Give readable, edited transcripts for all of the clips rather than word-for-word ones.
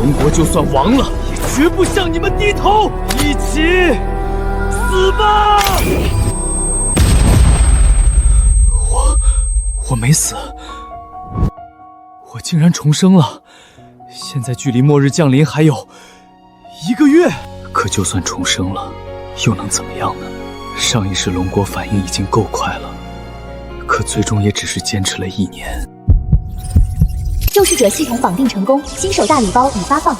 龙国就算亡了，也绝不向你们低头！一起死吧！我没死，我竟然重生了。现在距离末日降临还有1个月，可就算重生了，又能怎么样呢？上一世龙国反应已经够快了，可最终也只是坚持了1年。救世者系统绑定成功，新手大礼包已发放。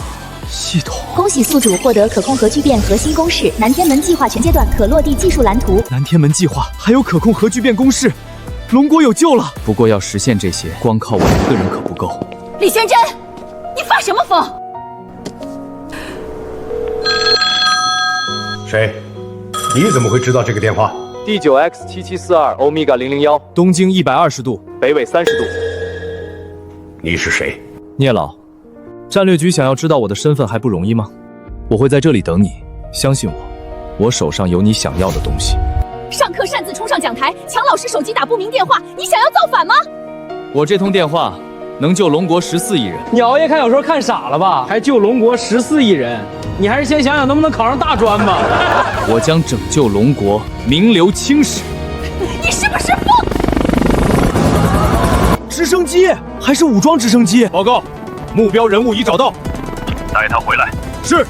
系统，恭喜宿主获得可控核聚变核心公式南天门计划全阶段可落地技术蓝图。南天门计划还有可控核聚变公式，龙国有救了。不过要实现这些，光靠我一个人可不够。李玄真，你发什么疯？谁？你怎么会知道这个电话？第9X7742欧米伽001，东经120度，北纬30度。你是谁？聂老，战略局想要知道我的身份还不容易吗？我会在这里等你，相信我，我手上有你想要的东西。上课擅自冲上讲台，抢老师手机打不明电话，你想要造反吗？我这通电话能救龙国14亿人。你熬夜看小说看傻了吧？还救龙国14亿人？你还是先想想能不能考上大专吧。我将拯救龙国，名留青史。你是不是疯？直升机还是武装直升机？报告，目标人物已找到，带他回来。是。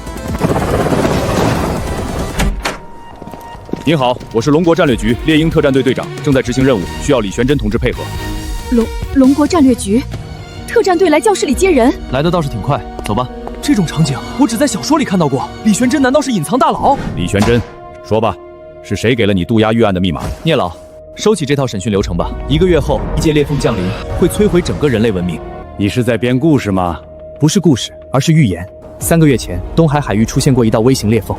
您好，我是龙国战略局猎鹰特战队队长，正在执行任务，需要李玄真同志配合。龙国战略局特战队来教室里接人，来的倒是挺快，走吧。这种场景我只在小说里看到过。李玄真难道是隐藏大佬？李玄真，说吧，是谁给了你渡鸦预案的密码？聂老，收起这套审讯流程吧。1个月后，一届裂缝降临，会摧毁整个人类文明。你是在编故事吗？不是故事，而是预言。3个月前，东海海域出现过一道微型裂缝。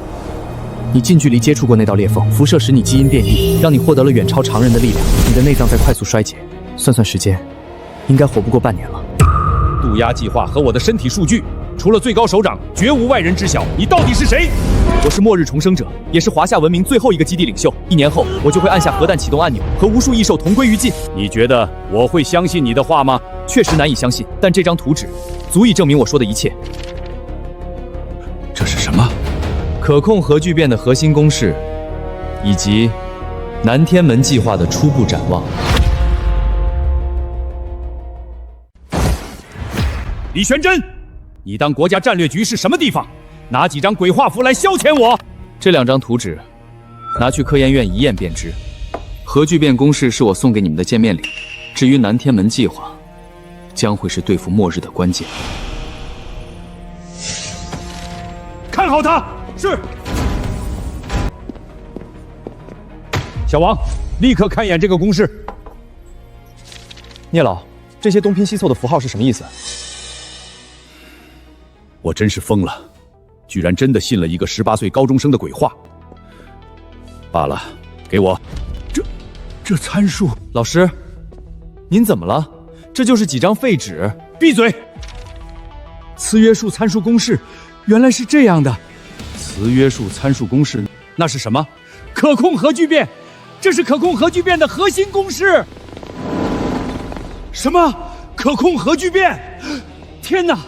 你近距离接触过那道裂缝，辐射使你基因变异，让你获得了远超常人的力量。你的内脏在快速衰竭，算算时间，应该活不过半年了。渡鸦计划和我的身体数据，除了最高首长，绝无外人知晓。你到底是谁？我是末日重生者，也是华夏文明最后一个基地领袖。1年后，我就会按下核弹启动按钮，和无数异兽同归于尽。你觉得我会相信你的话吗？确实难以相信，但这张图纸足以证明我说的一切。这是什么？可控核聚变的核心公式，以及南天门计划的初步展望。李玄真，你当国家战略局是什么地方？拿几张鬼画符来消遣我？这2张图纸，拿去科研院一验便知。核聚变公式是我送给你们的见面礼，至于南天门计划，将会是对付末日的关键。看好他。是。小王，立刻看一眼这个公式。聂老，这些东拼西凑的符号是什么意思？我真是疯了，居然真的信了一个18岁高中生的鬼话。罢了，给我。这参数。老师，您怎么了？这就是几张废纸。闭嘴！磁约束参数公式原来是这样的。磁约束参数公式那是什么？可控核聚变，这是可控核聚变的核心公式。什么？可控核聚变？天哪！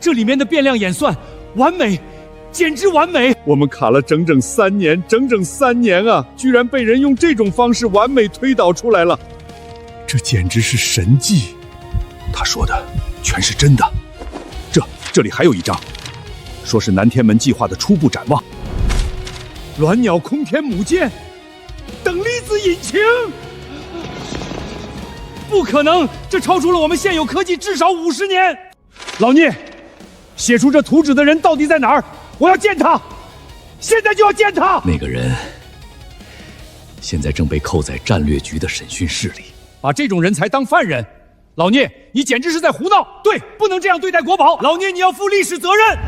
这里面的变量演算完美，简直完美！我们卡了整整3年啊，居然被人用这种方式完美推导出来了，这简直是神迹！他说的全是真的。这里还有一张，说是南天门计划的初步展望。鸾鸟空天母舰，等离子引擎，不可能！这超出了我们现有科技至少50年。老聂，写出这图纸的人到底在哪儿？我要见他，现在就要见他！那个人现在正被扣在战略局的审讯室里。把这种人才当犯人，老聂，你简直是在胡闹！对，不能这样对待国宝。老聂，你要负历史责任。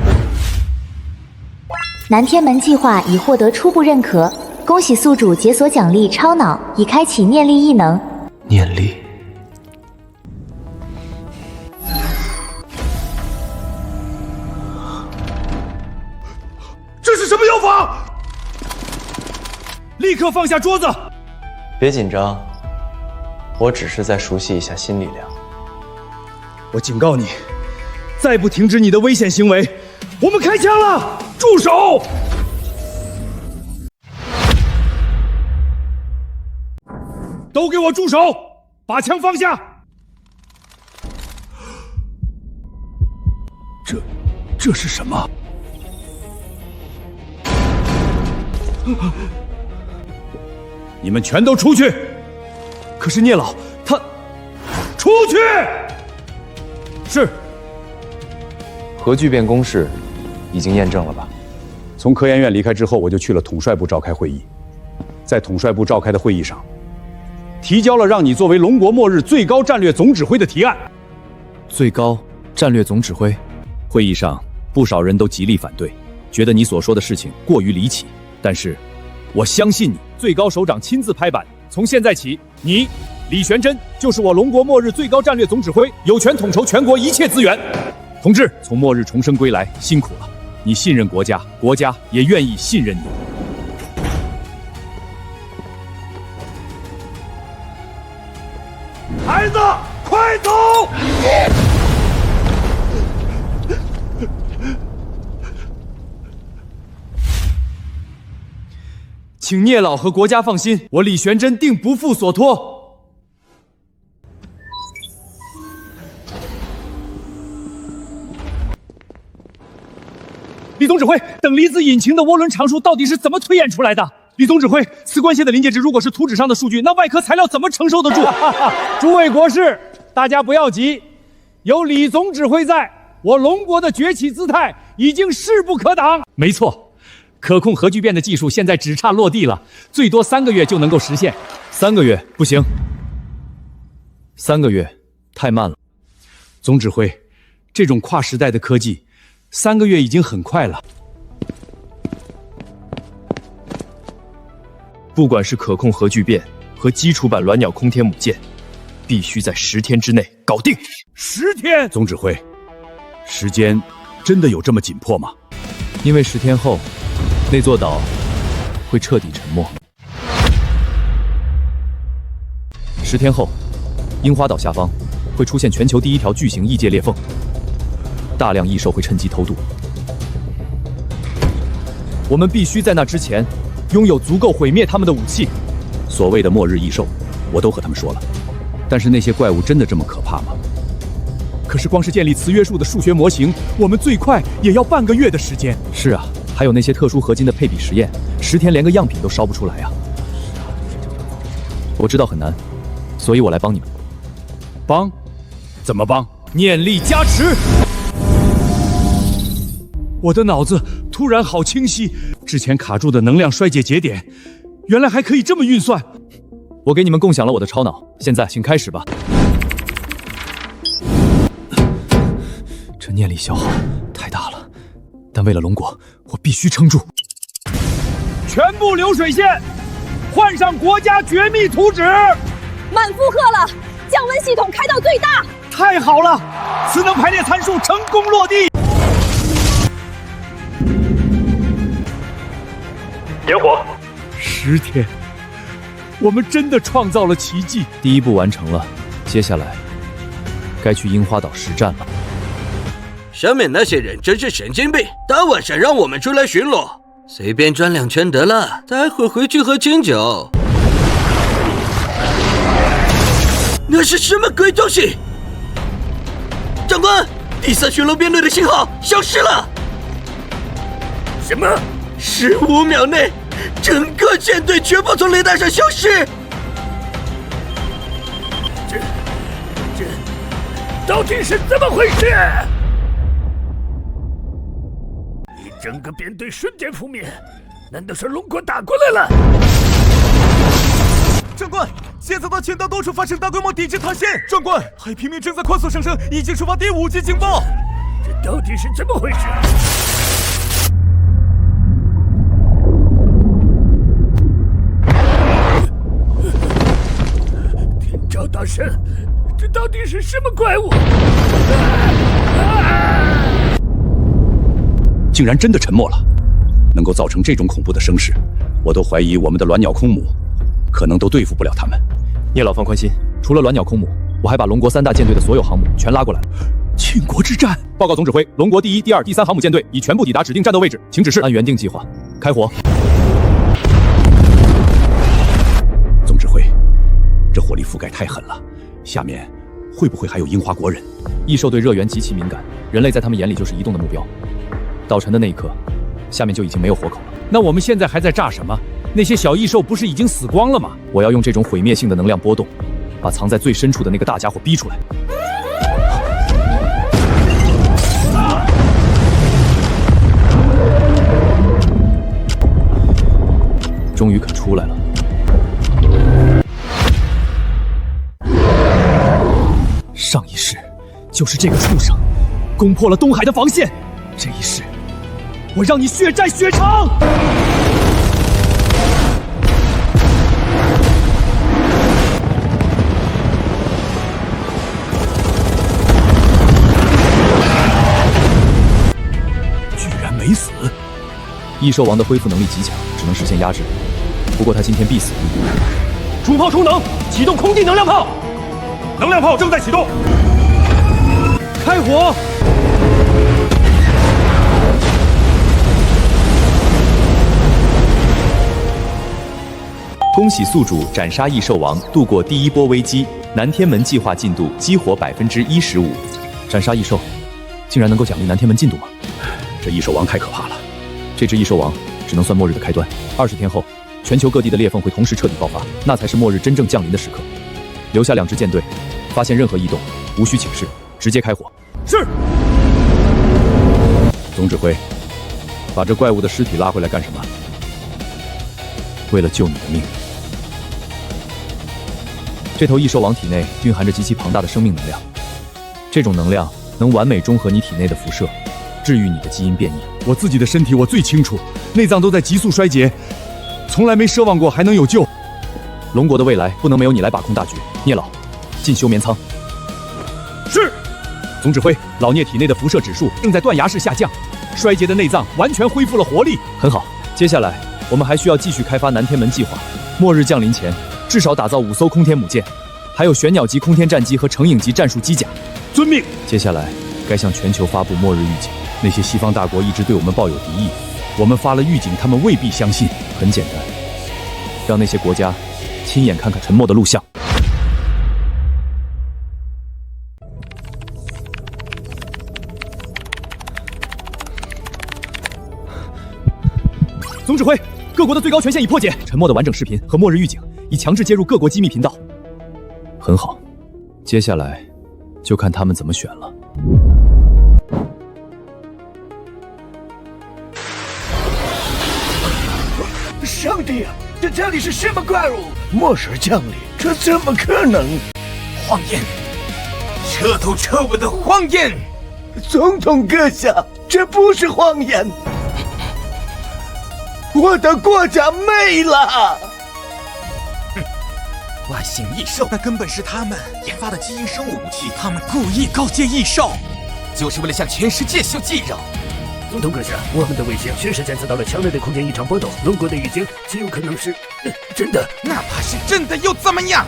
南天门计划已获得初步认可，恭喜宿主解锁奖励超脑，已开启念力异能。念力。这是什么妖法？立刻放下桌子！别紧张，我只是在熟悉一下新力量。我警告你，再不停止你的危险行为，我们开枪了！住手！都给我住手！把枪放下！这是什么？你们全都出去！可是聂老他出去！是。核聚变公式已经验证了吧？从科研院离开之后，我就去了统帅部召开会议，在统帅部召开的会议上，提交了让你作为龙国末日最高战略总指挥的提案。最高战略总指挥，会议上不少人都极力反对，觉得你所说的事情过于离奇。但是，我相信你。最高首长亲自拍板，从现在起，你李玄真就是我龙国末日最高战略总指挥，有权统筹全国一切资源。同志，从末日重生归来，辛苦了。你信任国家，国家也愿意信任你。孩子，快走！请聂老和国家放心，我李玄真定不负所托。李总指挥，等离子引擎的涡轮常数到底是怎么推演出来的？李总指挥，磁关线的临界值如果是图纸上的数据，那外壳材料怎么承受得住？诸位国士，大家不要急，有李总指挥在，我龙国的崛起姿态已经势不可挡。没错。可控核聚变的技术现在只差落地了，最多3个月就能够实现。3个月不行，3个月太慢了。总指挥，这种跨时代的科技，3个月已经很快了。不管是可控核聚变和基础版鸾鸟空天母舰，必须在10天之内搞定。10天？总指挥，时间真的有这么紧迫吗？因为10天后，那座岛会彻底沉没。10天后，樱花岛下方会出现全球第1条巨型异界裂缝，大量异兽会趁机偷渡。我们必须在那之前拥有足够毁灭他们的武器。所谓的末日异兽，我都和他们说了，但是那些怪物真的这么可怕吗？可是光是建立磁约束的数学模型，我们最快也要半个月的时间。是啊，还有那些特殊合金的配比实验，10天连个样品都烧不出来啊！我知道很难，所以我来帮你们。帮？怎么帮？念力加持！我的脑子突然好清晰，之前卡住的能量衰竭节点，原来还可以这么运算。我给你们共享了我的超脑，现在请开始吧。这念力消耗太大了，但为了龙国，我必须撑住。全部流水线，换上国家绝密图纸，满负荷了，降温系统开到最大。太好了，磁能排列参数成功落地。点火。10天，我们真的创造了奇迹。第1步完成了，接下来该去樱花岛实战了。上面那些人真是神经病，大晚上让我们出来巡逻，随便转2圈得了，待会儿回去喝清酒。那是什么鬼东西？长官，第3巡逻编队的信号消失了。什么？15秒内，整个舰队全部从雷达上消失。这到底是怎么回事？整个编队瞬间覆灭，难道是龙国打过来了？长官，现在的青岛多处发生大规模地质塌陷。长官，海平面正在快速上升，已经触发第5级警报。这到底是怎么回事？天照大神，这到底是什么怪物？竟然真的沉没了，能够造成这种恐怖的声势，我都怀疑我们的鸾鸟空母可能都对付不了他们。聂老放宽心，除了鸾鸟空母，我还把龙国3大舰队的所有航母全拉过来了。倾国之战。报告总指挥，龙国第1、第2、第3航母舰队已全部抵达指定战斗位置，请指示。按原定计划开火。总指挥，这火力覆盖太狠了，下面会不会还有樱花国人？异兽对热源极其敏感，人类在他们眼里就是移动的目标。岛沉的那一刻，下面就已经没有活口了。那我们现在还在炸什么？那些小异兽不是已经死光了吗？我要用这种毁灭性的能量波动，把藏在最深处的那个大家伙逼出来。终于肯出来了。上一世就是这个畜生攻破了东海的防线，这一世我让你血债血偿！居然没死！异兽王的恢复能力极强，只能实现压制。不过他今天必死无疑。主炮充能，启动空地能量炮。能量炮正在启动，开火！恭喜宿主斩杀异兽王，度过第1波危机。南天门计划进度激活15%。斩杀异兽，竟然能够奖励南天门进度吗？这异兽王太可怕了。这只异兽王只能算末日的开端。20天后，全球各地的裂缝会同时彻底爆发，那才是末日真正降临的时刻。留下2支舰队，发现任何异动，无需请示，直接开火。是。总指挥，把这怪物的尸体拉回来干什么？为了救你的命。这头异兽王体内蕴含着极其庞大的生命能量，这种能量能完美中和你体内的辐射，治愈你的基因变异。我自己的身体我最清楚，内脏都在急速衰竭，从来没奢望过还能有救。龙国的未来不能没有你来把控大局。聂老，进休眠舱。是。总指挥，老聂体内的辐射指数正在断崖式下降，衰竭的内脏完全恢复了活力。很好，接下来我们还需要继续开发南天门计划。末日降临前，至少打造5艘空天母舰，还有玄鸟级空天战机和成影级战术机甲。遵命。接下来该向全球发布末日预警。那些西方大国一直对我们抱有敌意，我们发了预警，他们未必相信。很简单，让那些国家亲眼看看沉默的录像。总指挥，各国的最高权限已破解，沉默的完整视频和末日预警已强制接入各国机密频道。很好，接下来就看他们怎么选了。上帝啊，这里是什么怪物？末日降临，这怎么可能？谎言，彻头彻尾的谎言！总统阁下，这不是谎言，我的国家没了！外星异兽，那根本是他们研发的基因生物武器，他们故意告诫异兽，就是为了向全世界秀肌肉。总统阁下，我们的卫星确实检测到了强烈的空间异常波动，龙国的预警极有可能是真的。哪怕是真的又怎么样？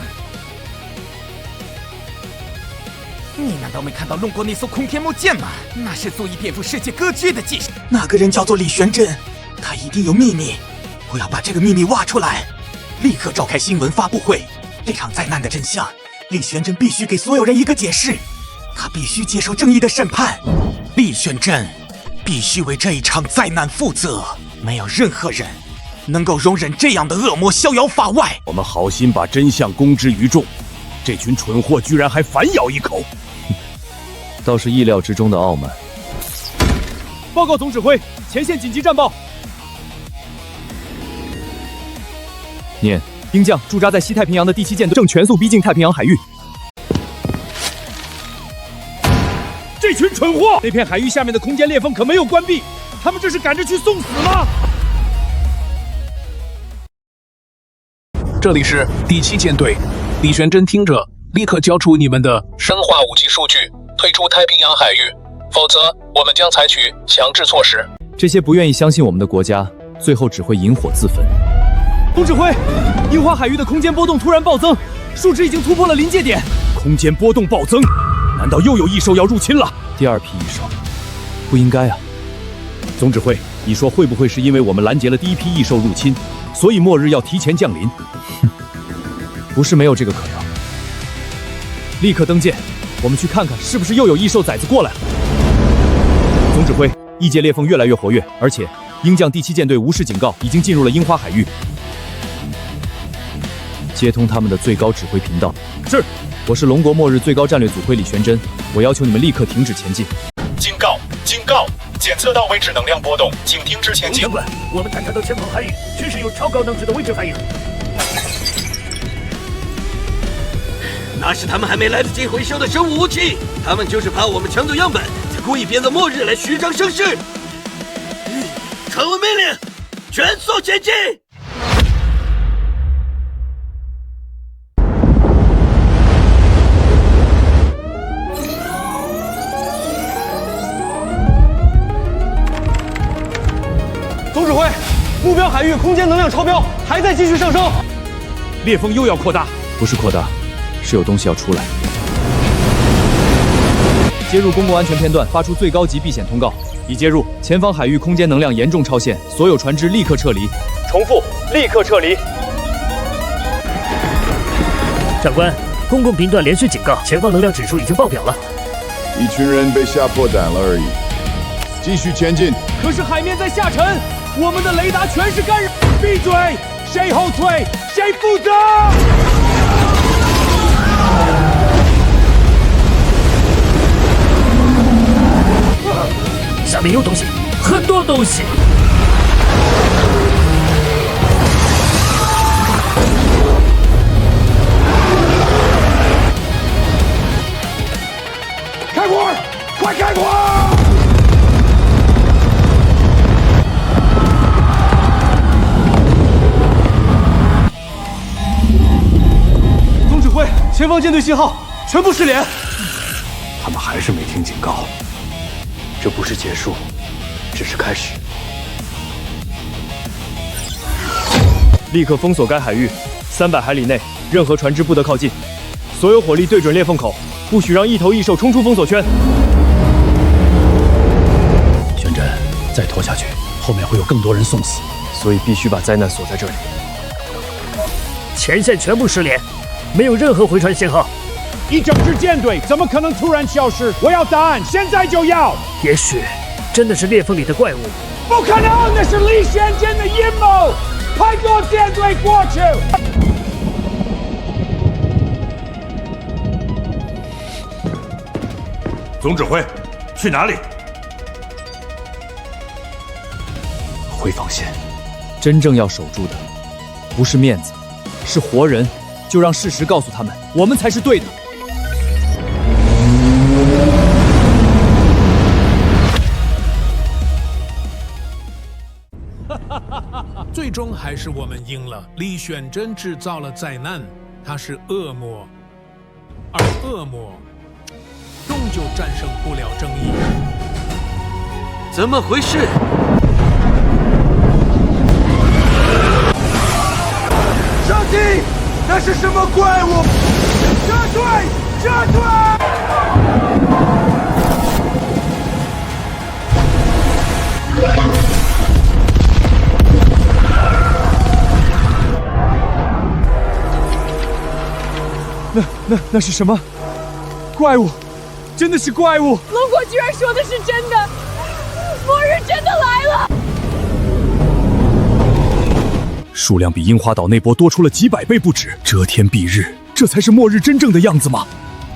你难道没看到龙国那艘空天母舰吗？那是足以颠覆世界格局的技术。那个人叫做李玄真，他一定有秘密，我要把这个秘密挖出来，立刻召开新闻发布会。这场灾难的真相，李玄真必须给所有人一个解释，他必须接受正义的审判。李玄真必须为这一场灾难负责，没有任何人能够容忍这样的恶魔逍遥法外。我们好心把真相公之于众，这群蠢货居然还反咬一口，倒是意料之中的傲慢。报告总指挥，前线紧急战报。念，兵将驻扎在西太平洋的第7舰队正全速逼近太平洋海域。这群蠢货！那片海域下面的空间裂缝可没有关闭，他们这是赶着去送死吗？这里是第7舰队，李玄真听着，立刻交出你们的生化武器数据，退出太平洋海域，否则我们将采取强制措施。这些不愿意相信我们的国家，最后只会引火自焚。总指挥，樱花海域的空间波动突然暴增，数值已经突破了临界点。空间波动暴增，难道又有异兽要入侵了？第二批异兽，不应该啊。总指挥，你说会不会是因为我们拦截了第一批异兽入侵，所以末日要提前降临？哼，不是没有这个可能。立刻登舰，我们去看看是不是又有异兽崽子过来了。总指挥，异界裂缝越来越活跃，而且鹰将第7舰队无视警告，已经进入了樱花海域。接通他们的最高指挥频道。是，我是龙国末日最高战略组徽李玄真，我要求你们立刻停止前进。警告！警告！检测到位置能量波动，请停止前进。长官，我们探查到前方海域确实有超高能值的位置反应。那是他们还没来得及回收的生物武器，他们就是怕我们抢走样本，才故意编造末日来虚张声势。传闻命令，全速前进！总指挥，目标海域空间能量超标，还在继续上升。裂缝又要扩大？不是扩大，是有东西要出来。接入公共安全片段，发出最高级避险通告。已接入，前方海域空间能量严重超限，所有船只立刻撤离。重复，立刻撤离。长官，公共频段连续警告，前方能量指数已经爆表了。一群人被吓破胆了而已，继续前进。可是海面在下沉，我们的雷达全是干扰。闭嘴！谁后退，谁负责。下面有东西，很多东西。开火！快开火！总指挥，前方舰队信号全部失联。他们还是没听警告。这不是结束，只是开始。立刻封锁该海域，300海里内任何船只不得靠近，所有火力对准裂缝口，不许让一头异兽冲出封锁圈。玄真，再拖下去，后面会有更多人送死，所以必须把灾难锁在这里。前线全部失联，没有任何回传信号。一整支舰队怎么可能突然消失？我要答案，现在就要！也许真的是裂缝里的怪物。不可能，那是李玄真的阴谋！派多舰队过去！总指挥，去哪里？回防线。真正要守住的，不是面子，是活人。就让事实告诉他们，我们才是对的。最终还是我们赢了。李玄真制造了灾难，他是恶魔，而恶魔终究战胜不了正义。怎么回事？上帝，那是什么怪物？撤退！撤退！那是什么？怪物，真的是怪物！龙国居然说的是真的，末日真的来了！数量比樱花岛那波多出了几百倍不止，遮天蔽日，这才是末日真正的样子吗？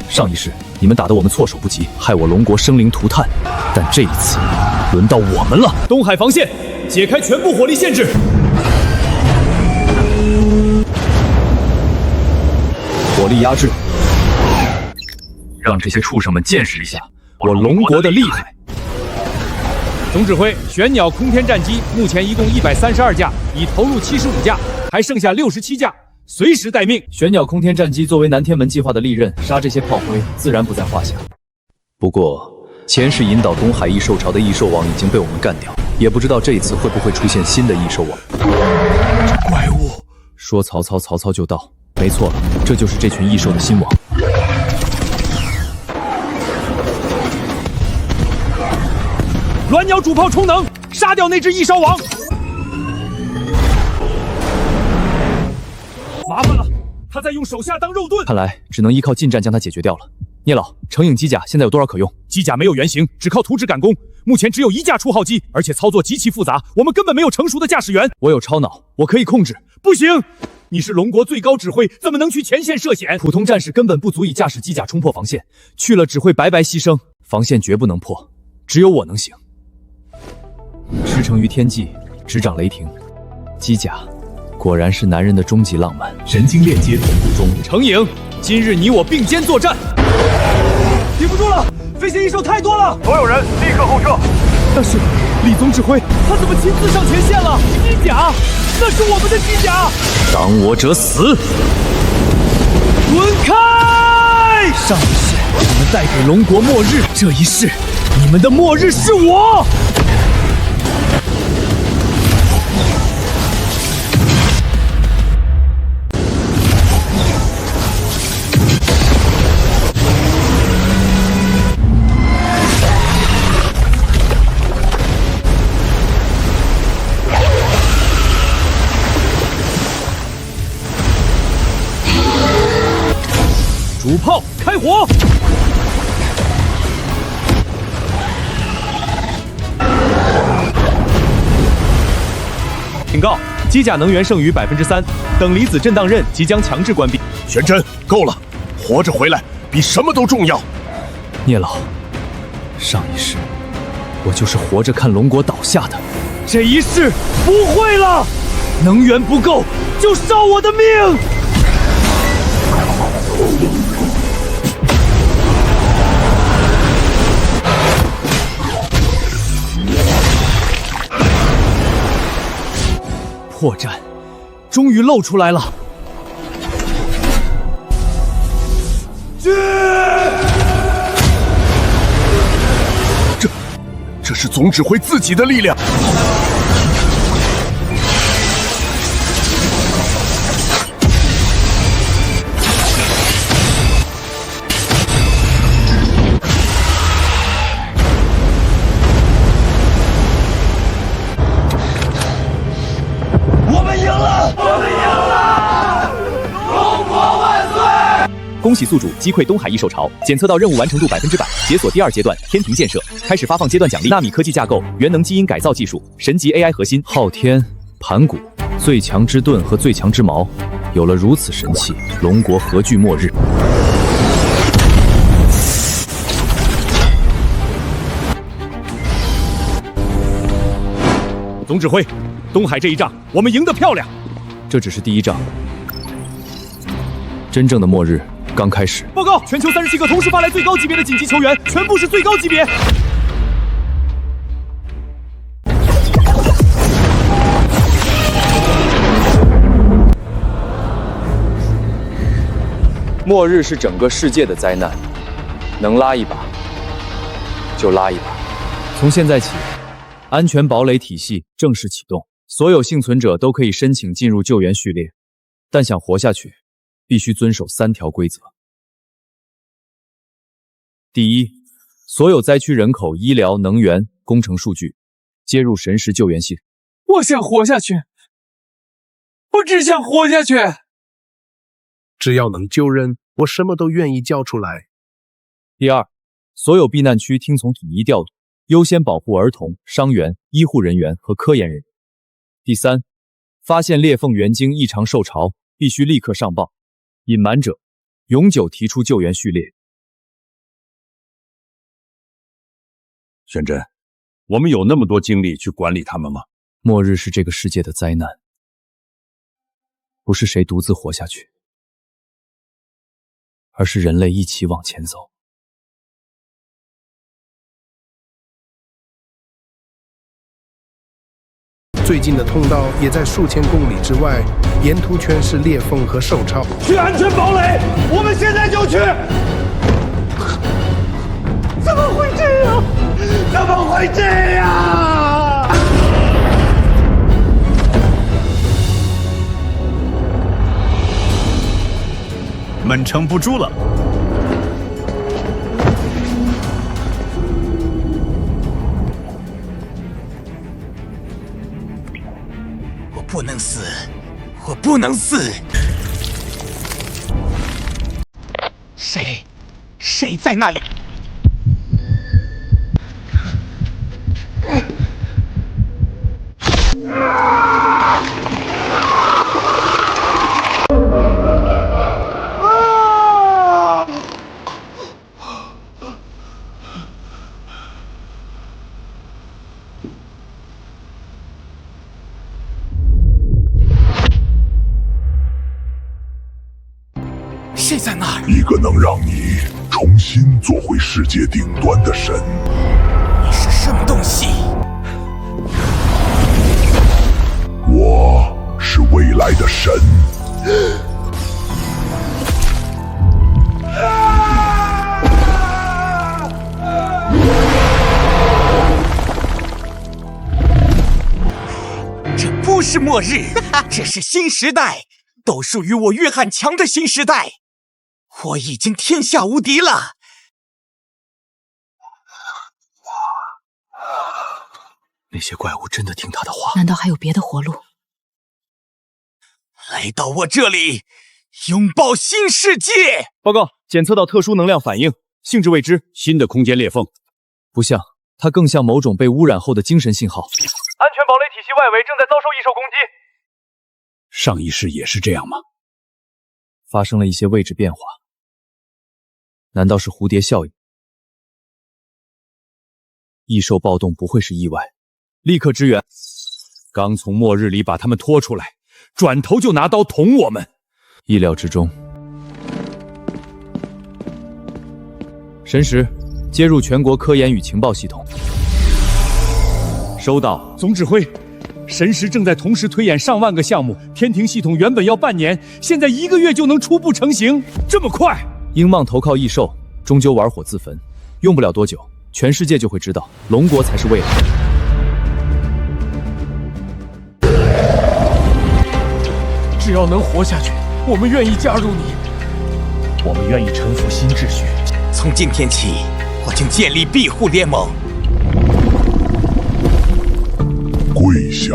上一世你们打得我们措手不及，害我龙国生灵涂炭，但这一次轮到我们了。东海防线，解开全部火力限制。火力压制，让这些畜生们见识一下我龙国的厉害。总指挥，玄鸟空天战机目前一共132架，已投入75架，还剩下67架，随时待命。玄鸟空天战机作为南天门计划的利刃，杀这些炮灰自然不在话下。不过，前世引导东海异兽潮的异兽王已经被我们干掉，也不知道这一次会不会出现新的异兽王。这怪物说曹操，曹操就到。没错了，这就是这群异兽的新王。鸾鸟主炮充能，杀掉那只翼烧王。麻烦了，他在用手下当肉盾。看来只能依靠近战将他解决掉了。聂老，成影机甲现在有多少可用？机甲没有原型，只靠图纸赶工。目前只有1架初号机，而且操作极其复杂，我们根本没有成熟的驾驶员。我有超脑，我可以控制。不行，你是龙国最高指挥，怎么能去前线涉险？普通战士根本不足以驾驶机甲冲破防线，去了只会白白牺牲。防线绝不能破，只有我能行。驰骋于天际，执掌雷霆。机甲果然是男人的终极浪漫。神经链接同步中。成影，今日你我并肩作战。顶不住了，飞行异兽太多了，所有人立刻后撤。但是李总指挥，他怎么亲自上前线了？机甲，那是我们的机甲！挡我者死！滚开！上一世你们带给龙国末日，这一世你们的末日是我！主炮开火！警告：机甲能源剩余3%，等离子震荡刃即将强制关闭。玄真，够了，活着回来比什么都重要。聂老，上一世我就是活着看龙国倒下的，这一世不会了，能源不够就烧我的命！破绽终于露出来了！这是总指挥自己的力量。恭喜宿主击溃东海异兽潮，检测到任务完成度100%，解锁第2阶段天庭建设，开始发放阶段奖励。纳米科技架构，元能基因改造技术，神级 AI 核心，昊天、盘古、最强之盾和最强之矛，有了如此神器，龙国何惧末日？总指挥，东海这一仗我们赢得漂亮。这只是第一仗，真正的末日刚开始。报告，全球37个同时发来最高级别的紧急求援，全部是最高级别。末日是整个世界的灾难，能拉一把就拉一把。从现在起，安全堡垒体系正式启动，所有幸存者都可以申请进入救援序列，但想活下去，必须遵守3条规则。第一，所有灾区人口、医疗、能源、工程数据接入神识救援系。我想活下去，我只想活下去。只要能救人，我什么都愿意交出来。第二，所有避难区听从统一调度，优先保护儿童、伤员、医护人员和科研人员。第三，发现裂缝元晶异常受潮，必须立刻上报，隐瞒者永久提出救援序列。玄真，我们有那么多精力去管理他们吗？末日是这个世界的灾难，不是谁独自活下去，而是人类一起往前走。最近的通道也在数千公里之外，沿途全是裂缝和受潮。去安全堡垒，我们现在就去！怎么会这样？怎么会这样？们撑不住了。不能死，我不能死！谁在那里？谁在那儿？一个能让你重新做回世界顶端的神。你是什么东西？我是未来的神。这不是末日，这是新时代，都属于我约翰强的新时代。我已经天下无敌了。那些怪物真的听他的话？难道还有别的活路？来到我这里，拥抱新世界。报告，检测到特殊能量反应，性质未知，新的空间裂缝。不像，它更像某种被污染后的精神信号。安全堡垒体系外围正在遭受异兽攻击。上一世也是这样吗？发生了一些位置变化。难道是蝴蝶效应？异兽暴动不会是意外，立刻支援！刚从末日里把他们拖出来，转头就拿刀捅我们，意料之中。神识，接入全国科研与情报系统。收到，总指挥。神识正在同时推演上万个项目，天庭系统原本要半年，现在1个月就能初步成型，这么快！英镑投靠异兽，终究玩火自焚，用不了多久，全世界就会知道龙国才是未来。只要能活下去，我们愿意加入你，我们愿意臣服新秩序。从今天起，我将建立庇护联盟。跪下！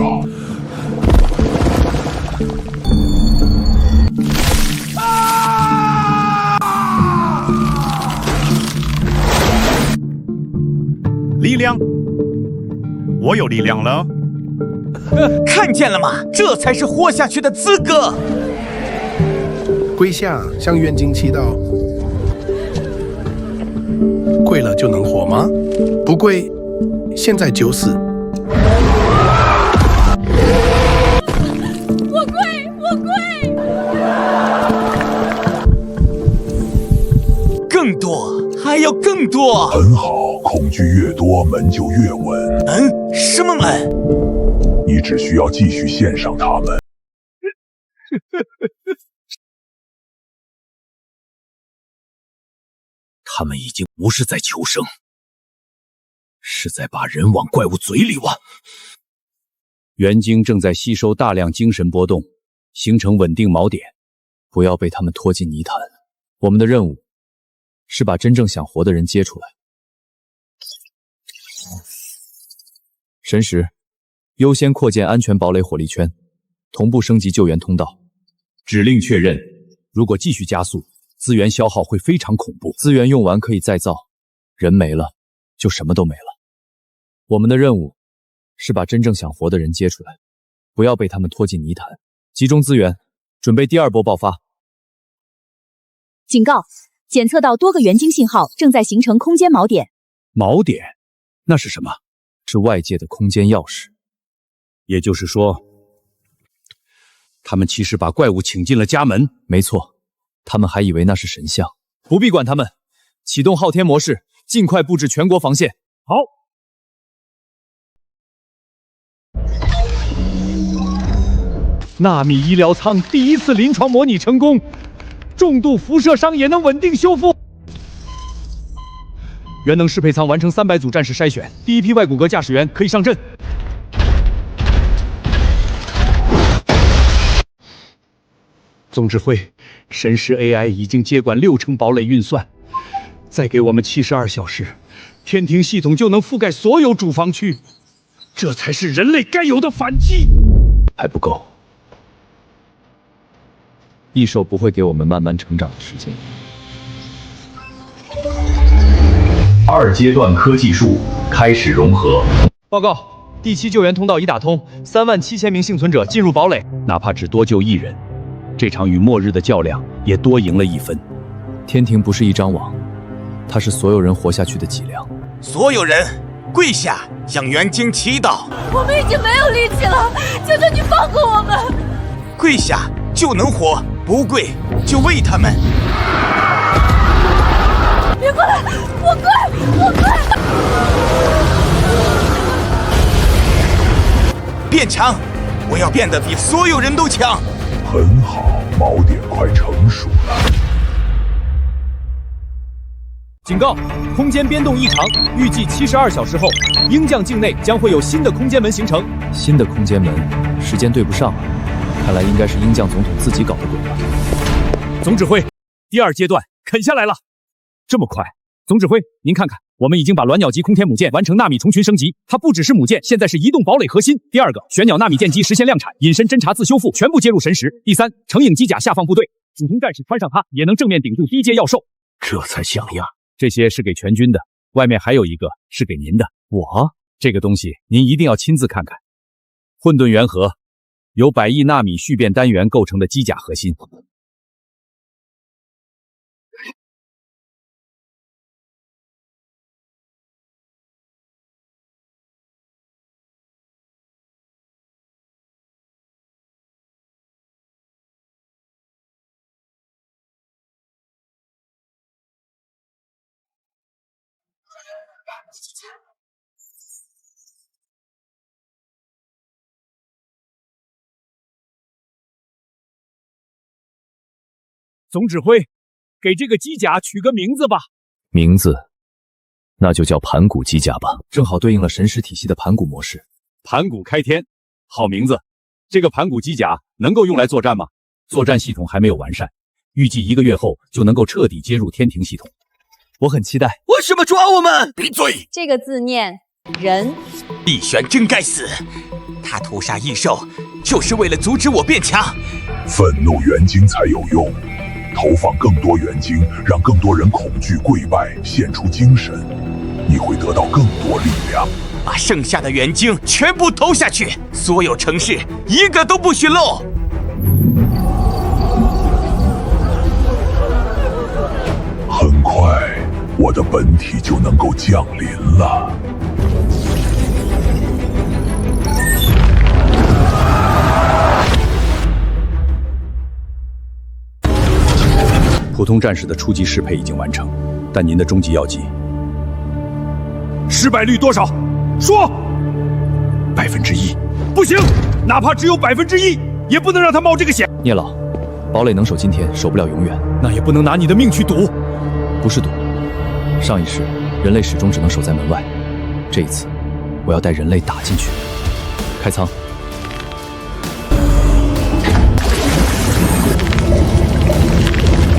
力量，我有力量了。看见了吗？这才是活下去的资格。跪下，向元精祈祷。跪了就能活吗？不跪，现在就死。我跪，我跪。更多，还要更多。很好，恐惧越多，门就越稳。门？什么门？你只需要继续献上他们。他们已经不是在求生，是在把人往怪物嘴里挖。元精正在吸收大量精神波动，形成稳定锚点，不要被他们拖进泥潭。我们的任务是把真正想活的人接出来。神识，优先扩建安全堡垒火力圈，同步升级救援通道。指令确认。如果继续加速，资源消耗会非常恐怖。资源用完可以再造，人没了就什么都没了。我们的任务是把真正想活的人接出来，不要被他们拖进泥潭。集中资源，准备第2波爆发。警告，检测到多个元晶信号正在形成空间锚点。锚点？那是什么？是外界的空间钥匙。也就是说，他们其实把怪物请进了家门。没错，他们还以为那是神像。不必管他们，启动昊天模式，尽快布置全国防线。好。纳米医疗舱第1次临床模拟成功，重度辐射伤也能稳定修复。原能适配舱完成300组战士筛选，第1批外骨骼驾驶员可以上阵。总指挥，神识 AI 已经接管60%堡垒运算，再给我们72小时，天庭系统就能覆盖所有主防区，这才是人类该有的反击。还不够，异兽不会给我们慢慢成长的时间。2阶段科技树开始融合。报告，第7救援通道已打通，37000名幸存者进入堡垒。哪怕只多救1人，这场与末日的较量也多赢了1分。天庭不是一张网，它是所有人活下去的脊梁。所有人跪下，向元晶祈祷。我们已经没有力气了，求求你放过我们！跪下就能活，不跪就为他们。别过来！我跪！我跪！变强！我要变得比所有人都强。很好，锚点快成熟了。警告：空间变动异常，预计72小时后，鹰将境内将会有新的空间门形成。新的空间门，时间对不上啊！看来应该是鹰将总统自己搞的鬼吧。总指挥，第2阶段啃下来了。这么快？总指挥，您看看，我们已经把鸾鸟级空天母舰完成纳米虫群升级，它不只是母舰，现在是移动堡垒核心。第2个，玄鸟纳米舰机实现量产，隐身侦察自修复全部接入神识。第3，成影机甲下放部队，主攻战士穿上它也能正面顶住低阶要兽。这才像样。这些是给全军的，外面还有一个是给您的。我这个东西您一定要亲自看看。混沌元核，由100亿纳米序变单元构成的机甲核心。总指挥，给这个机甲取个名字吧。名字，那就叫盘古机甲吧，正好对应了神识体系的盘古模式。盘古开天，好名字。这个盘古机甲能够用来作战吗？作战系统还没有完善，预计1个月后就能够彻底接入天庭系统。我很期待。为什么抓我们？闭嘴！这个字念人。厉玄真该死，他屠杀异兽就是为了阻止我变强。愤怒元晶才有用。投放更多元晶，让更多人恐惧跪拜，献出精神，你会得到更多力量。把剩下的元晶全部投下去，所有城市一个都不许漏。很快，我的本体就能够降临了。普通战士的初级适配已经完成，但您的终极要技，失败率多少？说。1%。不行，哪怕只有1%，也不能让他冒这个险。聂老，堡垒能守今天，守不了永远，那也不能拿你的命去赌。不是赌，上一世人类始终只能守在门外，这一次我要带人类打进去。开仓。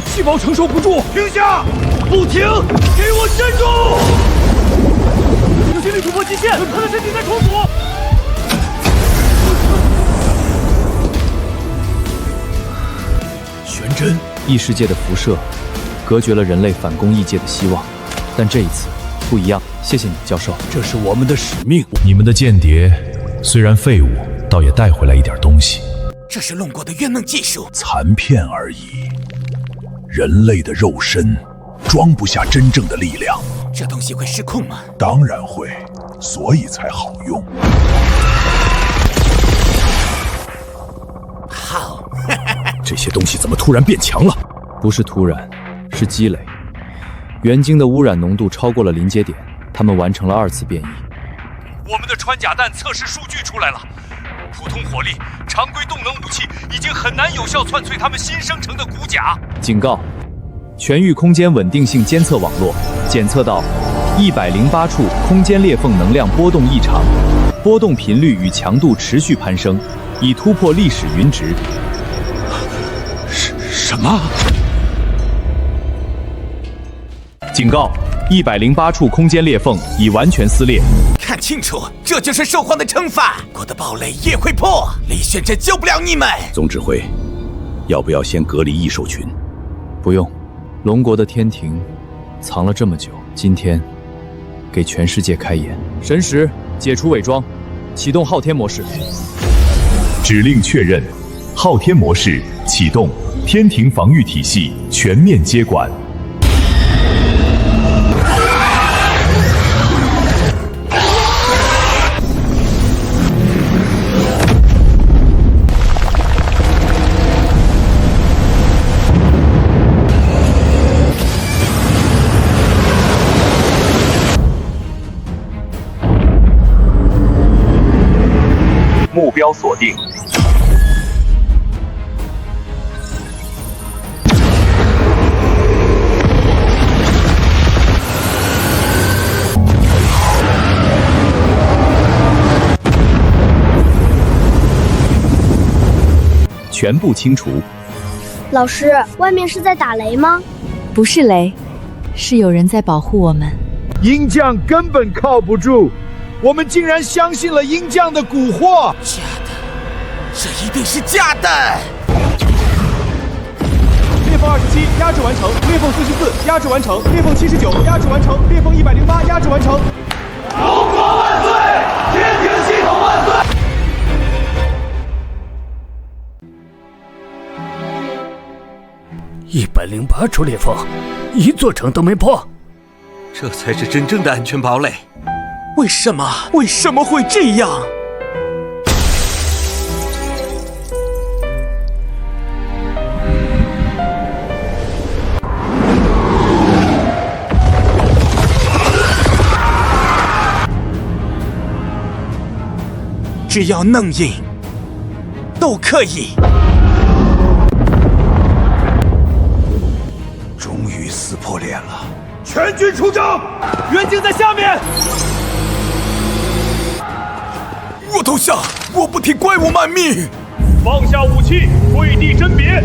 细胞承受不住，停下！不停！给我站住！有精力突破极限，他的身体在重组。玄真，异世界的辐射隔绝了人类反攻异界的希望，但这一次不一样。谢谢你，教授，这是我们的使命。你们的间谍虽然废物，倒也带回来一点东西。这是弄过的渊能技术，残片而已。人类的肉身装不下真正的力量。这东西会失控吗？当然会，所以才好用。好，这些东西怎么突然变强了？不是突然，是积累。元晶的污染浓度超过了临界点，他们完成了2次变异。我们的穿甲弹测试数据出来了，普通火力、常规动能武器已经很难有效篡萃他们新生成的骨甲。警告：全域空间稳定性监测网络检测到108处空间裂缝能量波动异常，波动频率与强度持续攀升，已突破历史阈值。什么？警告：108处空间裂缝已完全撕裂。看清楚，这就是兽皇的惩罚！我的堡垒也会破，李玄真救不了你们。总指挥，要不要先隔离异兽群？不用，龙国的天庭藏了这么久，今天给全世界开眼。神识解除伪装，启动昊天模式。指令确认，昊天模式启动，天庭防御体系全面接管。目标锁定。全部清除。老师，外面是在打雷吗？不是雷，是有人在保护我们。鹰将根本靠不住，我们竟然相信了鹰将的蛊惑。假的，这一定是假的。裂缝27压制完成，裂缝44压制完成，裂缝79压制完成，裂缝108压制完成。龙国万岁！天庭系统万岁！108处裂缝，一座城都没破，这才是真正的安全堡垒。为什么会这样？只要弄硬，都可以。终于撕破脸了！全军出征！援军在下面！我投降！我不听怪物卖命！放下武器，跪地甄别，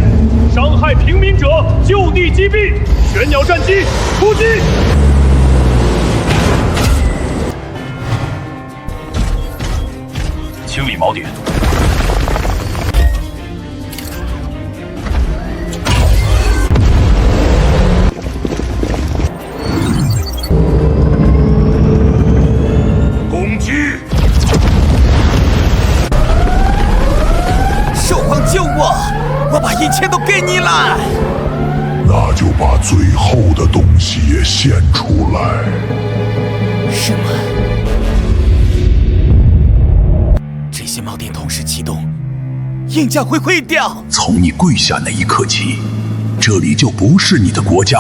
伤害平民者就地击毙！玄鸟战机出击！清理锚点。攻击！兽皇救我！我把一切都给你了。那就把最后的东西也献出来。什么？这些锚点同时启动，鹰将会毁掉。从你跪下那一刻起，这里就不是你的国家。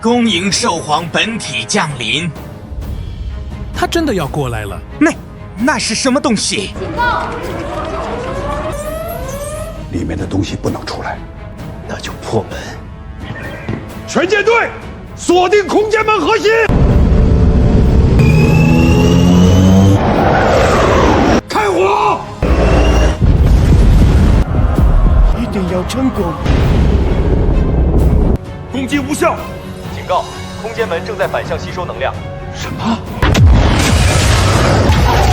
恭迎兽皇本体降临。他真的要过来了？那是什么东西？警告！里面的东西不能出来，那就破门。全舰队锁定空间门核心，开火！一定要成功！攻击无效。警告！空间门正在反向吸收能量。什么？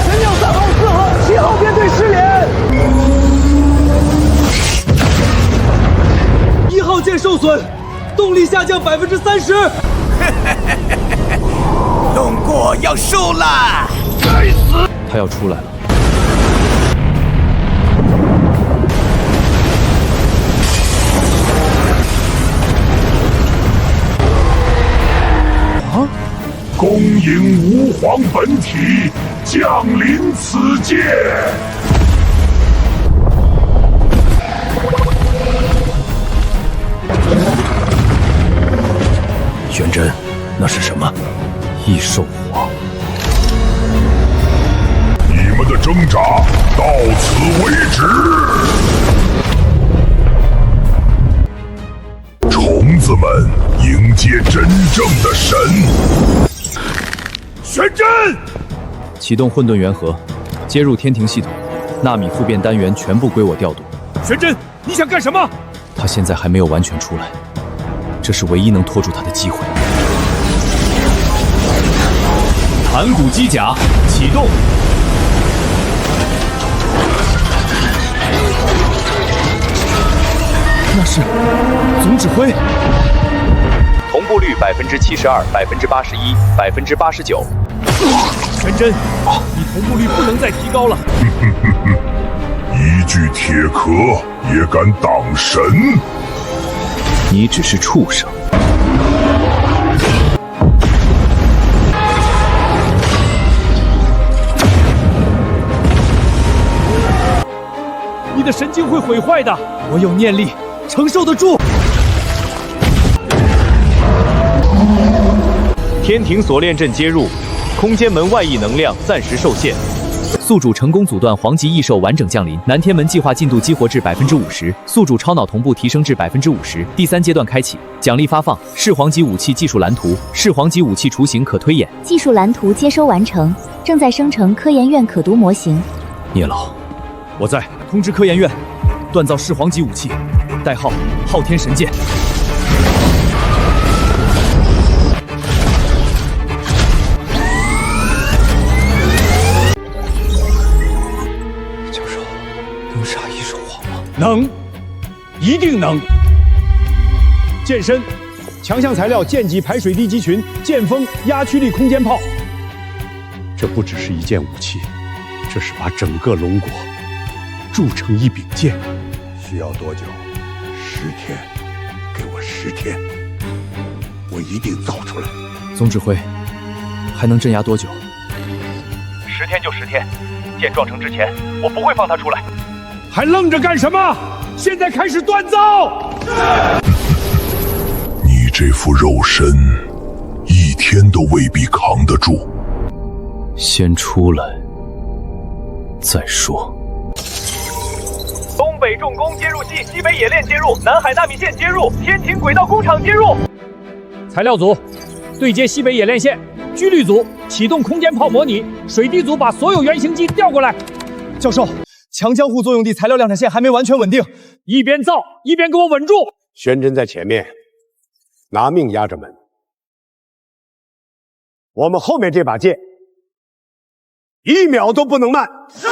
神鸟3号、4号、7号编队失联，1号舰受损，动力下降30%。龙国要输了！该死！他要出来了。恭迎吾皇本体降临此界。玄真，那是什么？异兽皇。你们的挣扎到此为止。虫子们迎接真正的神。玄真，启动混沌元核，接入天庭系统，纳米复变单元全部归我调度。玄真，你想干什么？他现在还没有完全出来，这是唯一能拖住他的机会。盘古机甲启动。那是总指挥。同步率72%、81%、89%。玄真，你同步率不能再提高了。一具铁壳也敢挡神？你只是畜生。你的神经会毁坏的。我有念力，承受得住。天庭锁链阵接入，空间门外溢能量暂时受限。宿主成功阻断黄级异兽完整降临，南天门计划进度激活至50%，宿主超脑同步提升至50%。第3阶段开启，奖励发放：噬黄级武器技术蓝图，噬黄级武器雏形可推演。技术蓝图接收完成，正在生成科研院可读模型。聂老，我在，通知科研院，锻造噬黄级武器，代号昊天神剑。能杀异兽皇吗？能，一定能。剑身，强项材料剑脊排水滴集群，剑锋压曲力空间炮。这不只是一件武器，这是把整个龙国铸成一柄剑。需要多久？10天，给我10天，我一定造出来。总指挥，还能镇压多久？10天就10天，剑撞成之前，我不会放他出来。还愣着干什么？现在开始锻造！你这副肉身，1天都未必扛得住。先出来再说。东北重工接入器，西北冶炼接入，南海纳米线接入，天庭轨道工厂接入。材料组对接西北冶炼线，居律组启动空间炮模拟，水滴组把所有原型机调过来。教授。强江户作用地材料量产线还没完全稳定，一边造一边给我稳住。玄真在前面，拿命压着门。我们后面这把剑，1秒都不能慢。是。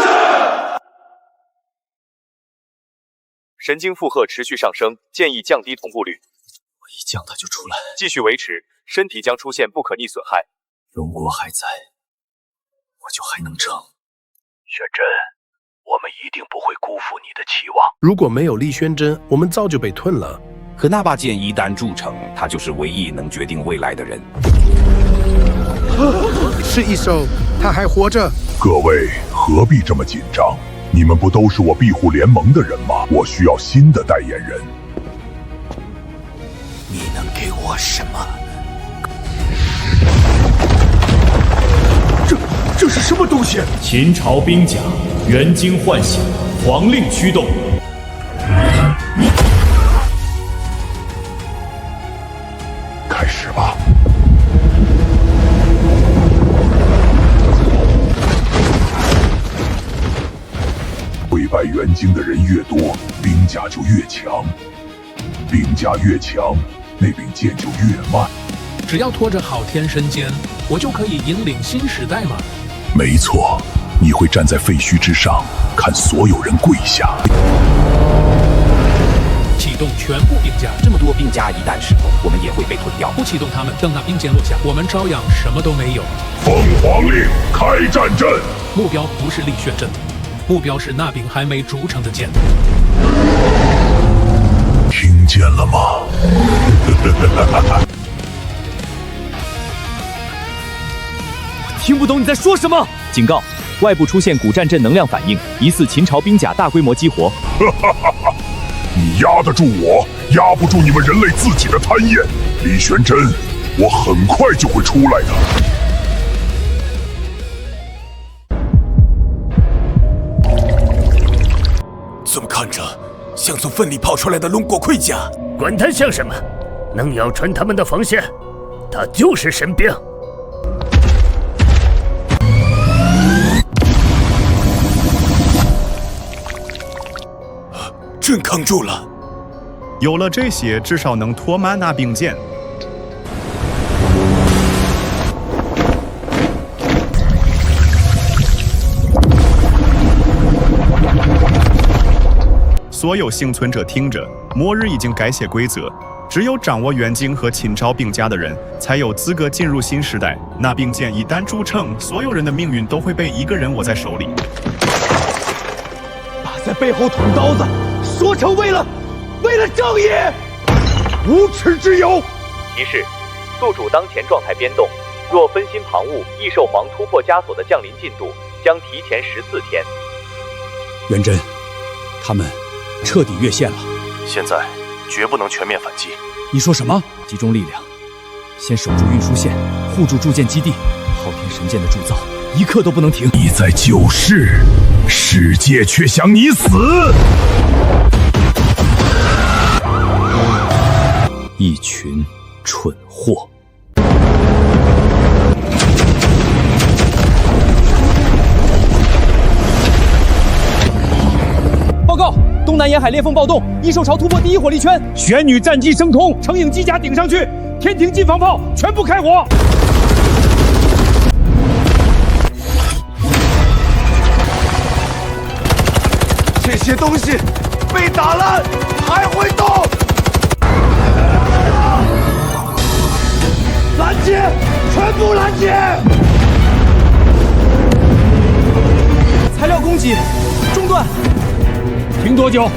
神经负荷持续上升，建议降低同步率。我一降它就出来，继续维持，身体将出现不可逆损害。龙国还在，我就还能撑。玄真。我们一定不会辜负你的期望。如果没有厉宣真，我们早就被吞了。可那把剑一旦铸成，他就是唯一能决定未来的人。是异兽，他还活着。各位何必这么紧张？你们不都是我庇护联盟的人吗？我需要新的代言人。你能给我什么？这是什么东西？秦朝兵甲，元晶唤醒，皇令驱动。开始吧。跪拜元晶的人越多，兵甲就越强，兵甲越强，那柄剑就越慢。只要拖着昊天神剑，我就可以引领新时代吗？没错，你会站在废墟之上，看所有人跪下。启动全部兵甲，这么多兵甲一旦失控，我们也会被吞掉。不启动他们，等那兵剑落下，我们照样什么都没有。凤凰令，开战阵！目标不是厉宣真，目标是那柄还没铸成的剑。听见了吗？听不懂你在说什么！警告：外部出现古战阵能量反应，疑似秦朝兵甲大规模激活。你压得住我，压不住你们人类自己的贪厌。李玄真，我很快就会出来的。怎么看着像从粪里跑出来的龙国盔甲？管他像什么，能咬穿他们的防线，他就是神兵。真扛住了！有了这些，至少能拖慢那兵舰。所有幸存者听着，末日已经改写规则，只有掌握元京和秦朝兵家的人，才有资格进入新时代。那兵舰一旦筑成，所有人的命运都会被一个人握在手里。打在背后捅刀子，说成为了正义，无耻之有！提示：宿主当前状态变动，若分心旁骛，异兽皇突破枷锁的降临进度将提前14天。元贞，他们彻底越线了，现在绝不能全面反击。你说什么？集中力量，先守住运输线，护住铸剑基地。昊天神剑的铸造一刻都不能停。你在救世，世界却想你死。一群蠢货。报告，东南沿海裂缝暴动，异兽潮突破第一火力圈，玄女战机升空，乘影机甲顶上去，天庭近防炮全部开火。这些东西被打烂还会动，拦截，全部拦截！材料供给中断，停多久？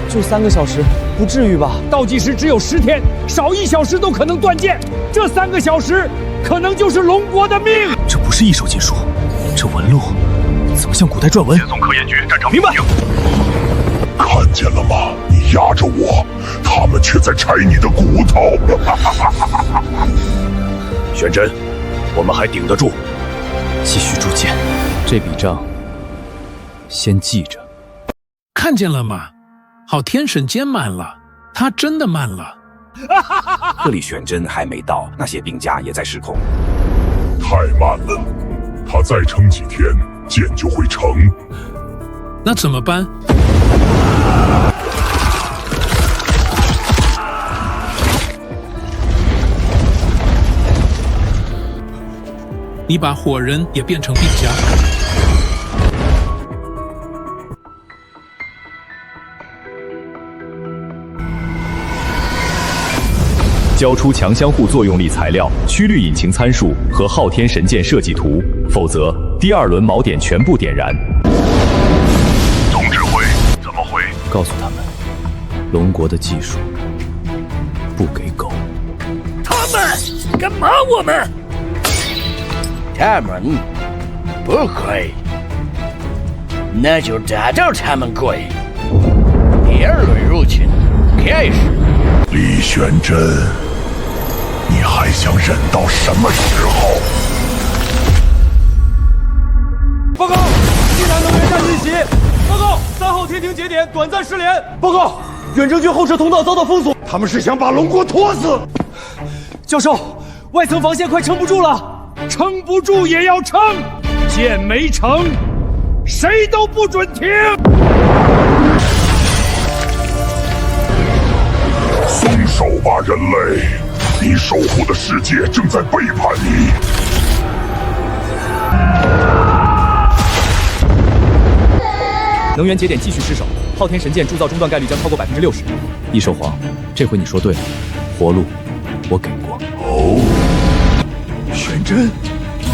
就3个小时，不至于吧？倒计时只有10天，少1小时都可能断剑。这3个小时可能就是龙国的命。这不是一手金属，这纹路怎么像古代篆文？先从科研局战场明白。看见了吗？你压着我，他们却在拆你的骨头。玄真，我们还顶得住，继续铸剑。这笔账先记着。看见了吗？昊天神剑慢了，他真的慢了。这里玄真还没到，那些兵家也在失控。太慢了，他再撑几天，剑就会成。那怎么办？你把火人也变成兵家。交出强相互作用力材料、曲率引擎参数和昊天神剑设计图，否则第2轮锚点全部点燃。总指挥，怎么会？告诉他们，龙国的技术不给狗。他们干嘛？我们？他们不会，那就打到他们跪。第2轮入侵开始。李玄真，你还想忍到什么时候？报告，西南能源站进袭。报告，3号天庭节点短暂失联。报告，远征军后撤通道遭到封锁，他们是想把龙国拖死。教授，外层防线快撑不住了。撑不住也要撑，剑没成，谁都不准停。松手吧，人类！你守护的世界正在背叛你。能源节点继续失守，昊天神剑铸造中断概率将超过60%。异兽皇，这回你说对了，活路我给过。哦，玄真，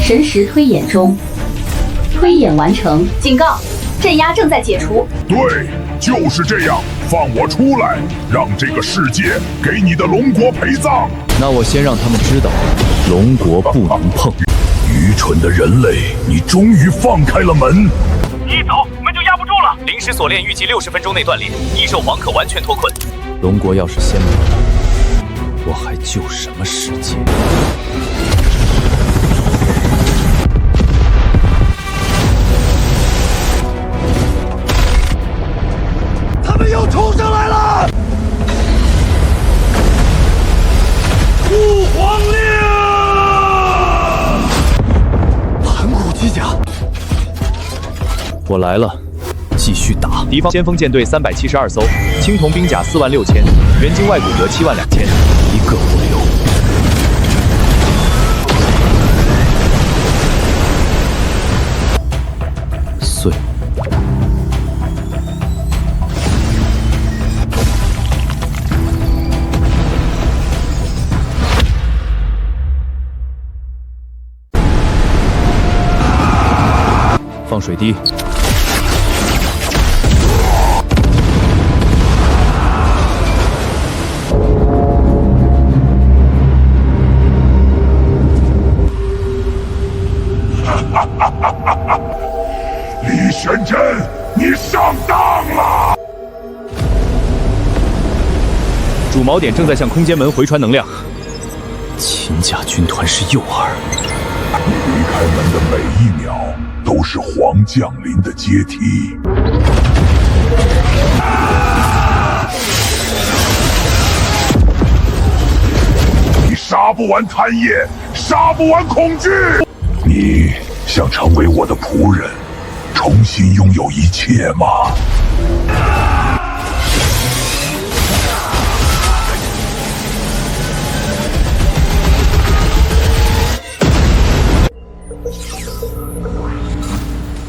神识推演中，推演完成。警告，镇压正在解除。对，就是这样，放我出来，让这个世界给你的龙国陪葬。那我先让他们知道，龙国不能碰。愚蠢的人类，你终于放开了门。一走，门就压不住了。临时锁链预计60分钟内断裂，异兽皇可完全脱困。龙国要是先没了，我还救什么世界？他们又冲上来了！护皇令！盘古机甲，我来了，继续打。敌方先锋舰队372艘，青铜兵甲46000，元晶外骨骼72000，一个不留。碎。放水滴。李玄真，你上当了！主锚点正在向空间门回传能量。秦家军团是诱饵。你离开门的每一秒，都是黄将临的阶梯。你杀不完贪夜，杀不完恐惧。你想成为我的仆人，重新拥有一切吗？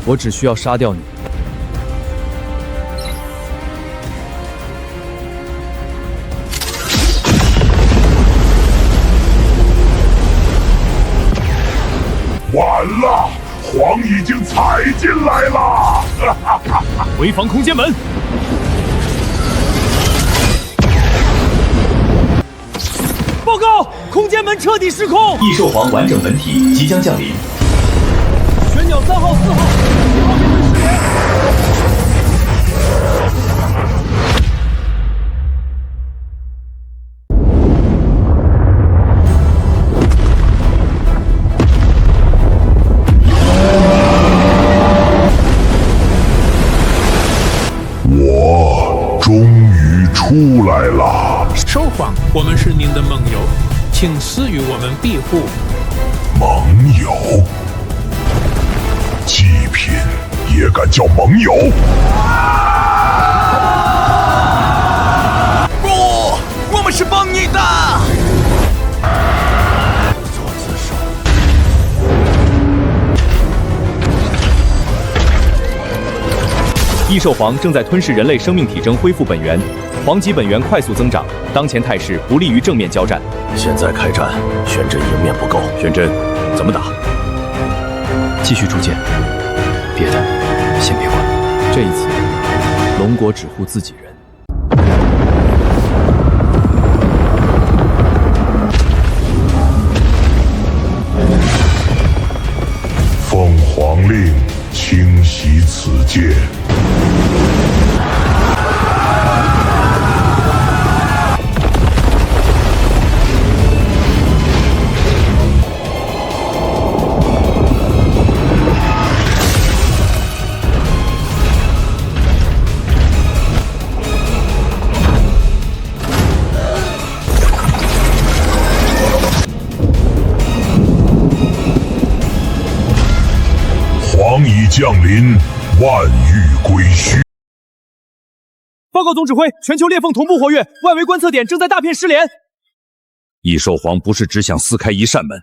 我只需要杀掉你。完了，黄已经踩进来了！回防空间门。报告，空间门彻底失控。异兽皇完整本体即将降临。玄鸟3号、4号，1号面对失联。我终于出来了。兽皇，我们是您的盟友，请赐予我们庇护。盟友？祭品也敢叫盟友？不，我们是帮你的。做自首。异兽皇正在吞噬人类生命体征，恢复本源，黄级本源快速增长。当前态势不利于正面交战。现在开战，玄真赢面不够。玄真，怎么打？继续铸剑，别的先别管。这一次，龙国只护自己人。凤凰令清洗此界。黄已降临，万域归虚。报告总指挥，全球裂缝同步活跃，外围观测点正在大片失联。异兽皇不是只想撕开一扇门，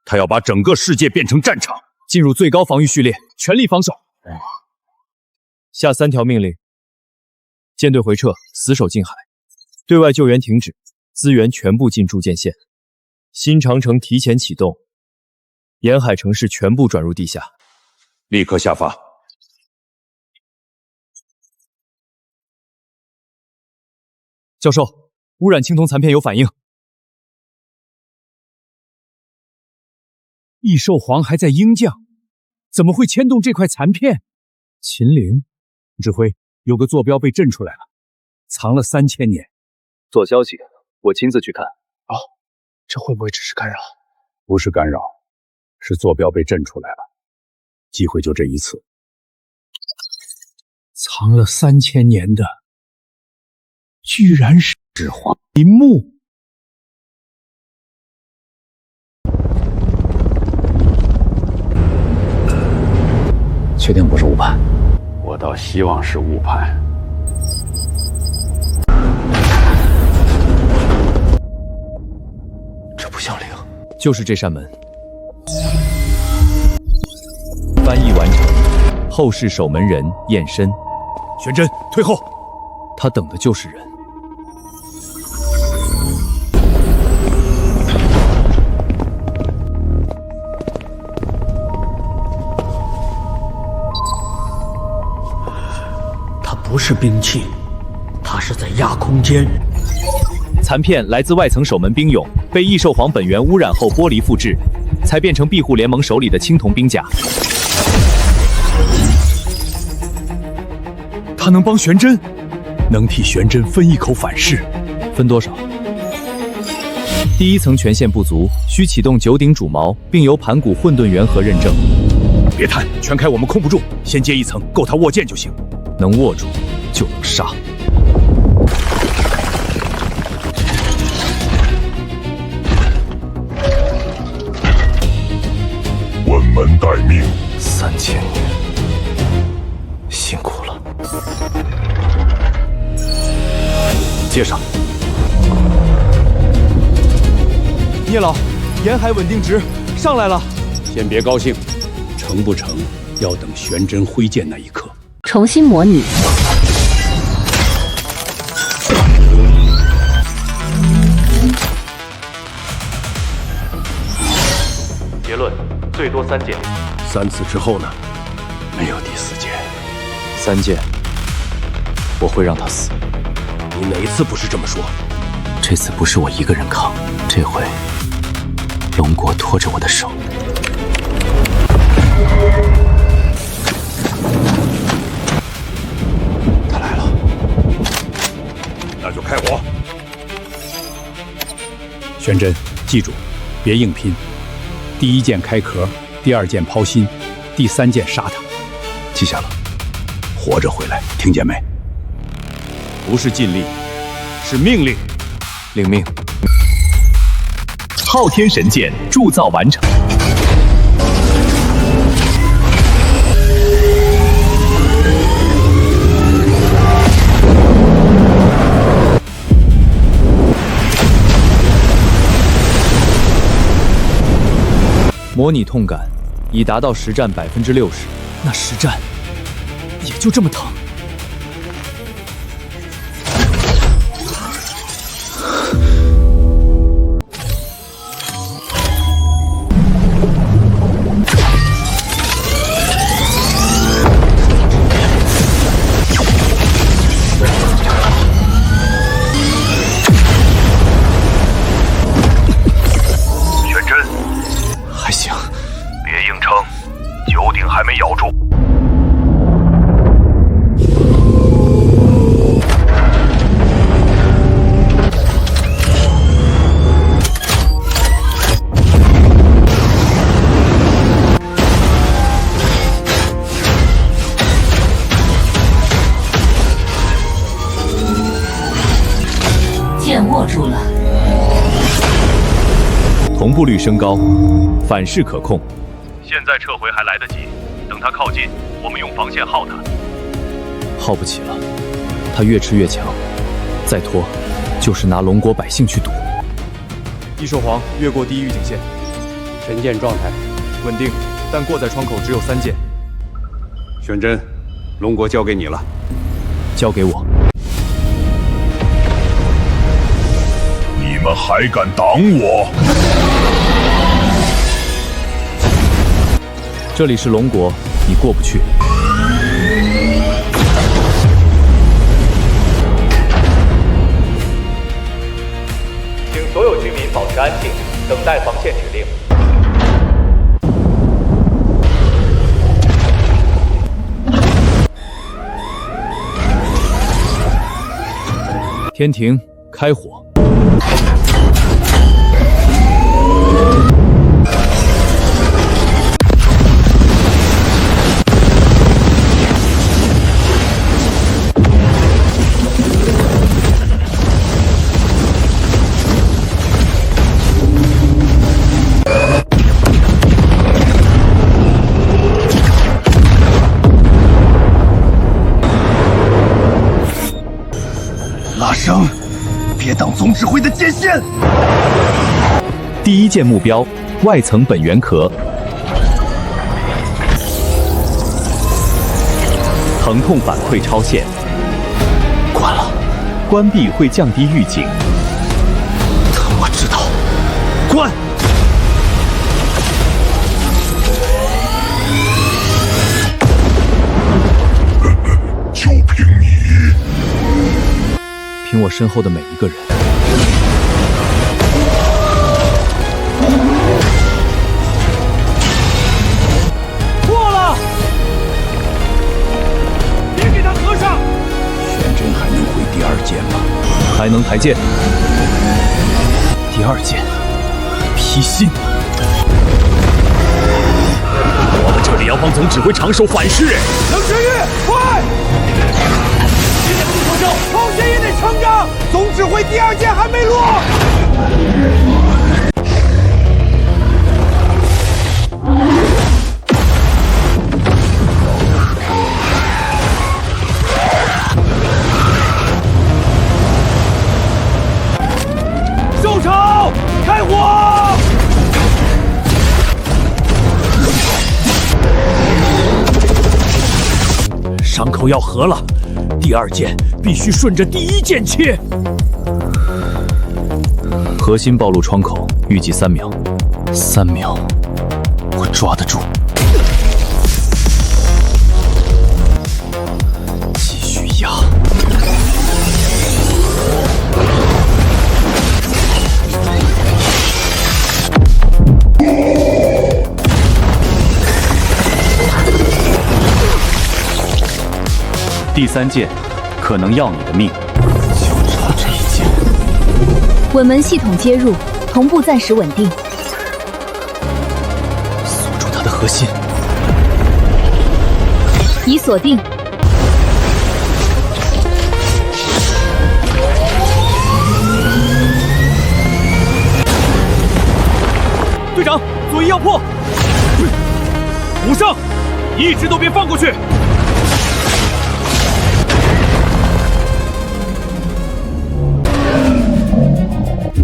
他要把整个世界变成战场，进入最高防御序列，全力防守。下3条命令：舰队回撤，死守近海，对外救援停止，资源全部进驻舰线，新长城提前启动，沿海城市全部转入地下。立刻下发。教授，污染青铜残片有反应。异兽皇还在鹰将，怎么会牵动这块残片？秦陵，指挥，有个坐标被震出来了，藏了3000年。做消息，我亲自去看。哦，这会不会只是干扰？不是干扰，是坐标被震出来了。机会就这一次。藏了3000年的，居然是黄林木。确定不是误判？我倒希望是误判。这不像灵，就是这扇门。翻译完成，后世守门人验身。玄真，退后！他等的就是人。它不是兵器，它是在压空间。残片来自外层守门兵俑，被异兽皇本源污染后剥离复制，才变成庇护联盟手里的青铜兵甲。他能帮玄真，能替玄真分一口反噬。分多少？第一层权限不足，需启动9顶主矛，并由盘古混沌元核认证。别探，全开我们控不住，先接一层，够他握剑就行。能握住，就能杀。稳门待命。3000年，辛苦了。接上。聂老，沿海稳定值上来了。先别高兴，成不成要等玄真挥剑那一刻。重新模拟。结论：最多3剑。3次之后呢？没有第4剑。3剑，我会让他死。你哪一次不是这么说？这次不是我一个人扛，这回龙国拖着我的手。他来了，那就开火。玄真，记住，别硬拼。第1剑开壳，第2剑抛心，第3剑杀他。记下了，活着回来，听见没？不是尽力，是命令。领命。昊天神剑铸造完成。模拟痛感已达到实战60%，那实战也就这么疼。还没咬住。剑握住了。同步率升高，反噬可控。现在撤回还来得及，等他靠近，我们用防线耗他。耗不起了，他越吃越强，再拖就是拿龙国百姓去赌。异兽皇越过第一预警线，神剑状态稳定，但过载窗口只有3剑。玄真，龙国交给你了，交给我。你们还敢挡我？这里是龙国，你过不去。请所有居民保持安静，等待防线指令。天庭，开火！生，别挡总指挥的剑线。第一件目标，外层本源壳。疼痛反馈超限，关了。关闭会降低预警。我知道。关。就凭你，凭我身后的每一个人。破了！别给他合上！玄真还能回第二剑吗？还能抬剑。第二剑，劈心。我们这里要帮总指挥长手反噬。冷神玉，快！空间也得撑着，总指挥第二剑还没落。收场，开火！伤口要合了。第二剑必须顺着第一剑切。核心暴露窗口，预计3秒。3秒，我抓得住。继续压。第3剑可能要你的命，就差这一剑。稳门系统接入，同步暂时稳定。锁住它的核心，已锁定。队长，左翼要破！武圣，一直都别放过去！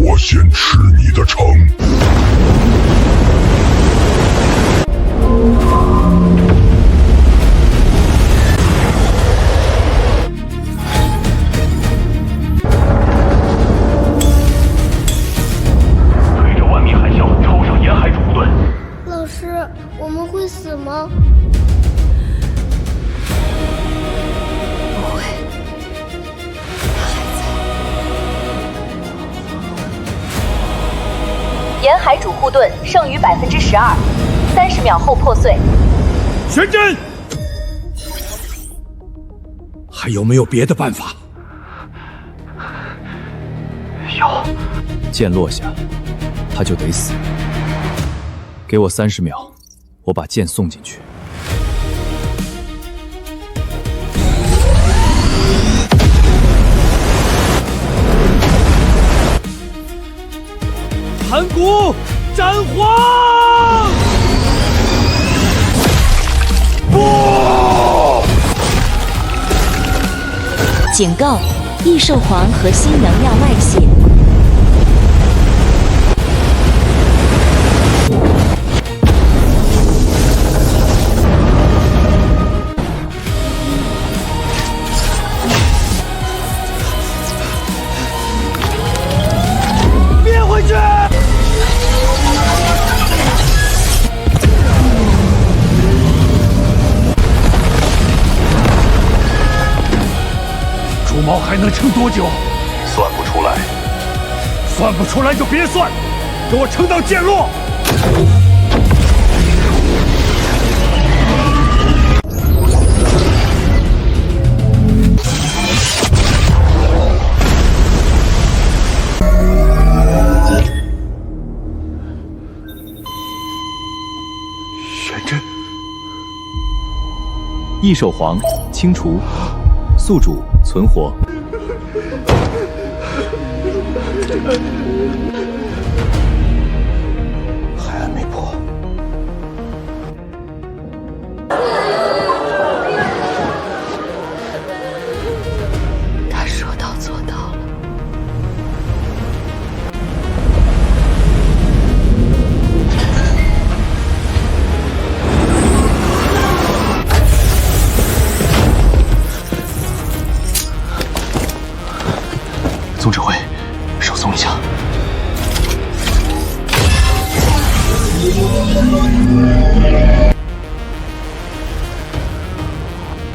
我先吃你的城。推着万米海啸冲上沿海主护盾。老师，我们会死吗？不会，他还在。沿海主护盾剩余12%，30秒后破碎。玄真，还有没有别的办法？有。剑落下，他就得死。给我30秒，我把剑送进去。盘古斩黄！不！警告：异兽皇核心能量外泄。别回去！主毛还能撑多久？算不出来。算不出来就别算，给我撑到剑落！玄真，异兽皇清除，宿主存活。海岸没破。他说到做到了。总指挥，手松一下。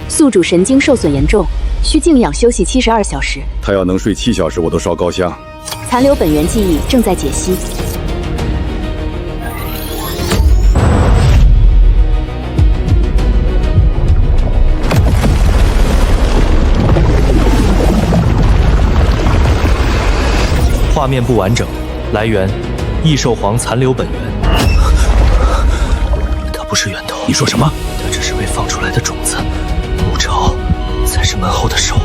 宿主神经受损严重，需静养休息72小时。他要能睡7小时，我都烧高香。残留本源记忆正在解析。画面不完整，来源：异兽皇残留本源。它不是源头。你说什么？它只是被放出来的种子，母巢才是门后的手。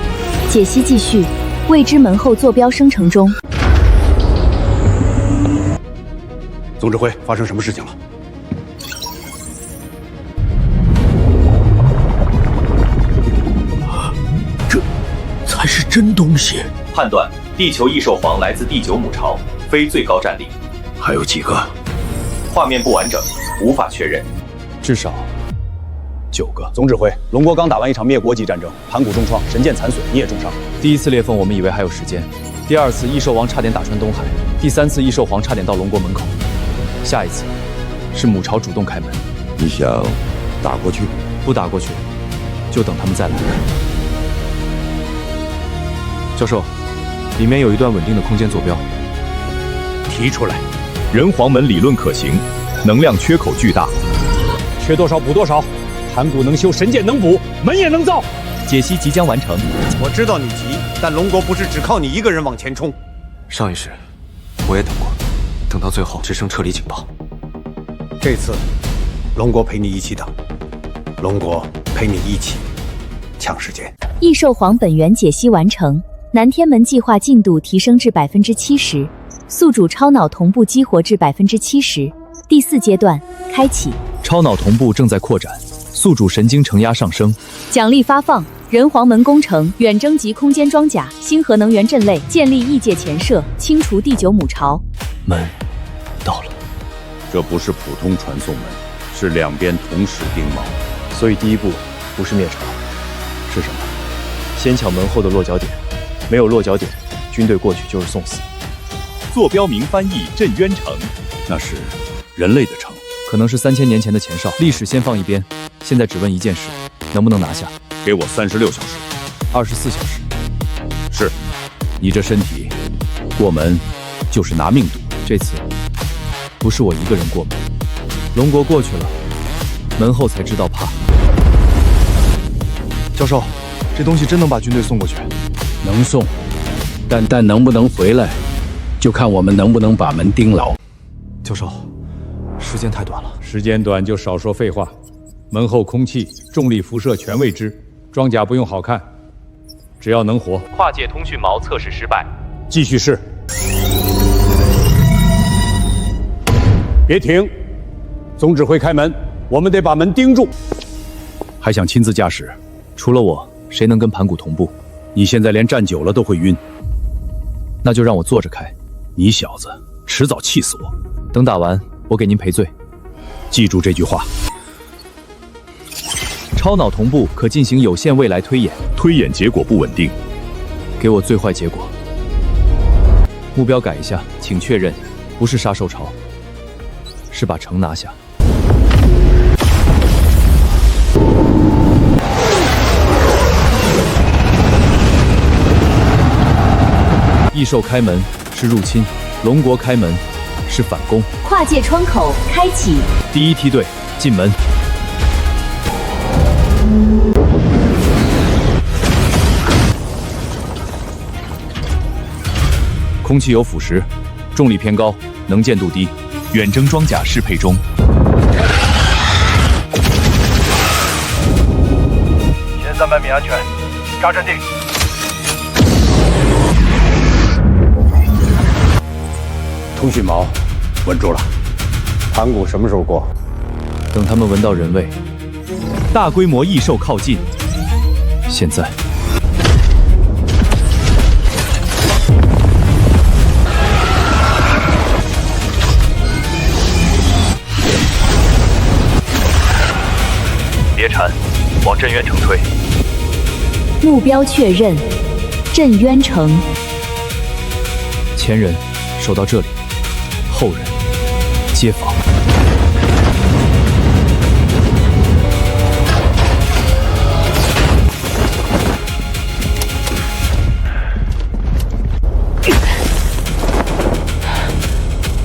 解析继续，未知门后坐标生成中。总指挥，发生什么事情了？这才是真东西。判断。地球异兽皇来自第9母巢，非最高战力。还有几个？画面不完整，无法确认。至少9个。总指挥，龙国刚打完一场灭国级战争，盘古重创，神剑残损，你也重伤。第1次裂缝我们以为还有时间，第2次异兽王差点打穿东海，第3次异兽皇差点到龙国门口，下一次是母巢主动开门。你想打过去？不打过去，就等他们再来。教授。里面有一段稳定的空间坐标，提出来。人皇门理论可行，能量缺口巨大，缺多少补多少。盘古能修，神剑能补，门也能造。解析即将完成。我知道你急，但龙国不是只靠你一个人往前冲。上一世，我也等过，等到最后只剩撤离警报。这次，龙国陪你一起等，龙国陪你一起抢时间。异兽皇本源解析完成。南天门计划进度提升至70%，宿主超脑同步激活至70%。第4阶段开启。超脑同步正在扩展，宿主神经承压上升。奖励发放：人皇门工程远征级空间装甲、星河能源阵类，建立异界前设，清除第9母巢。门到了。这不是普通传送门，是两边同时钉锚。所以第一步不是灭巢，是什么？先抢门后的落脚点。没有落脚点，军队过去就是送死。坐标明翻译镇渊城，那是人类的城，可能是3000年前的前哨。历史先放一边，现在只问一件事：能不能拿下？给我36小时，24小时。是，你这身体过门就是拿命赌。这次不是我一个人过门，龙国过去了，门后才知道怕。教授，这东西真能把军队送过去？能送，但能不能回来，就看我们能不能把门盯牢。教授，时间太短了。时间短就少说废话。门后空气、重力辐射全未知，装甲不用好看，只要能活。跨界通讯锚测试失败，继续试。别停！总指挥开门，我们得把门盯住。还想亲自驾驶？除了我，谁能跟盘古同步？你现在连站久了都会晕，那就让我坐着开。你小子迟早气死我。等打完，我给您赔罪。记住这句话。超脑同步可进行有限未来推演，推演结果不稳定。给我最坏结果。目标改一下，请确认，不是杀兽巢，是把城拿下。异兽开门是入侵，龙国开门是反攻。跨界窗口开启。第1梯队进门。空气有腐蚀，重力偏高，能见度低，远征装甲适配中。前300米安全，扎阵地。通讯锚稳住了。盘古什么时候过？等他们闻到人味。大规模异兽靠近。现在。别缠，往镇渊城推。目标确认，镇渊城。前人守到这里，后人接防。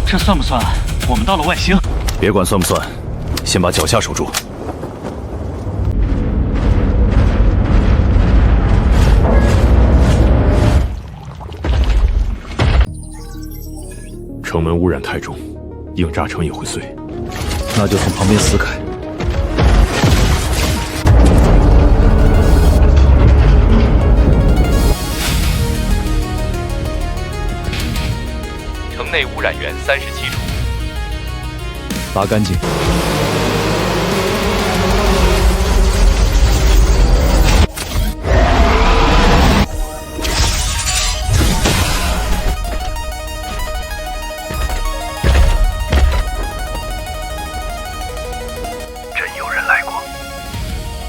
这算不算我们到了外星？别管算不算，先把脚下守住。城门污染太重，硬炸成也会碎。那就从旁边撕开。城内污染源37处，拔干净。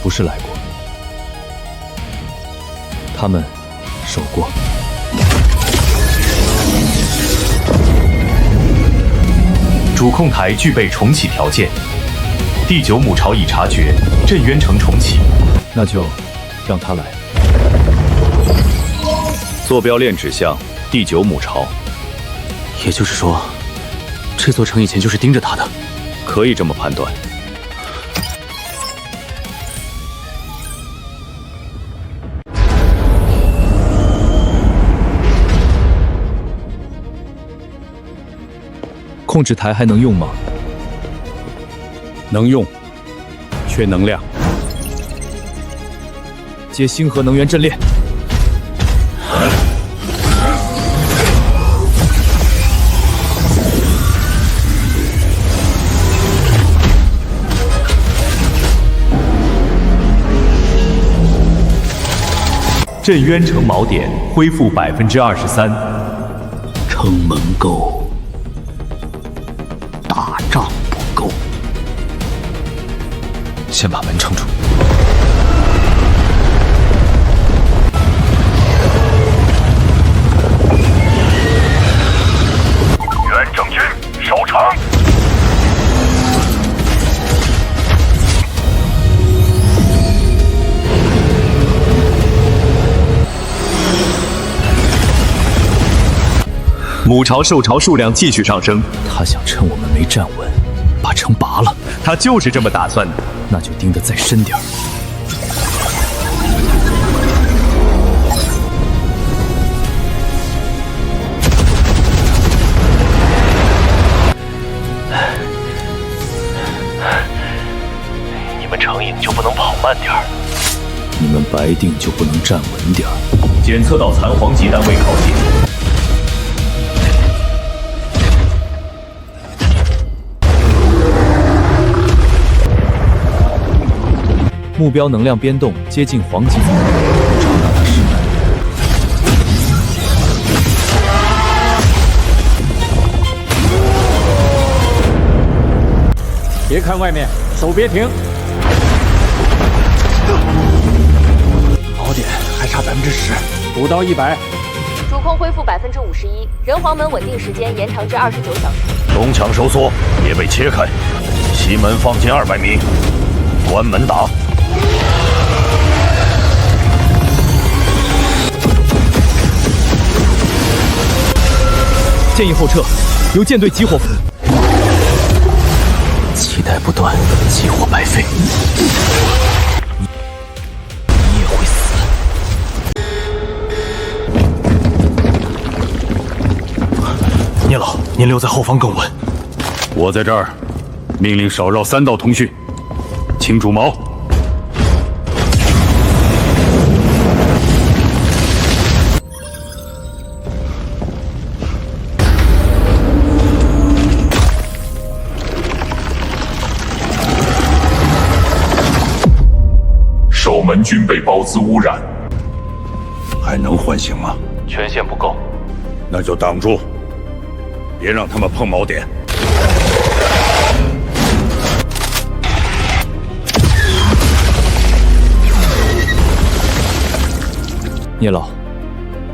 不是来过，他们守过。主控台具备重启条件，第9母巢已察觉镇渊城重启，那就让他来。坐标链指向第9母巢，也就是说，这座城以前就是盯着他的，可以这么判断。控制台还能用吗？能用，缺能量。接星河能源阵列。镇渊城锚点恢复23%。城门够，打仗不够。先把门撑住。远征军守城。母巢受潮数量继续上升，他想趁我们没站稳，把城拔了。他就是这么打算的。那就盯得再深点儿。你们城影就不能跑慢点儿？你们白定就不能站稳点儿？检测到残黄级单位靠近。目标能量变动接近黄级层，刹那的失败。别看外面，手别停。锚点还差10%，不到100。主控恢复51%，人皇门稳定时间延长至29小时。东墙收缩，别被切开。西门放进200名，关门打。建议后撤，由舰队集火。期待不断，集火白费。你也会死。聂老，您留在后方更稳。我在这儿，命令少绕3道通讯，清主锚。守门军被孢子污染，还能唤醒吗？权限不够，那就挡住，别让他们碰锚点。聂老，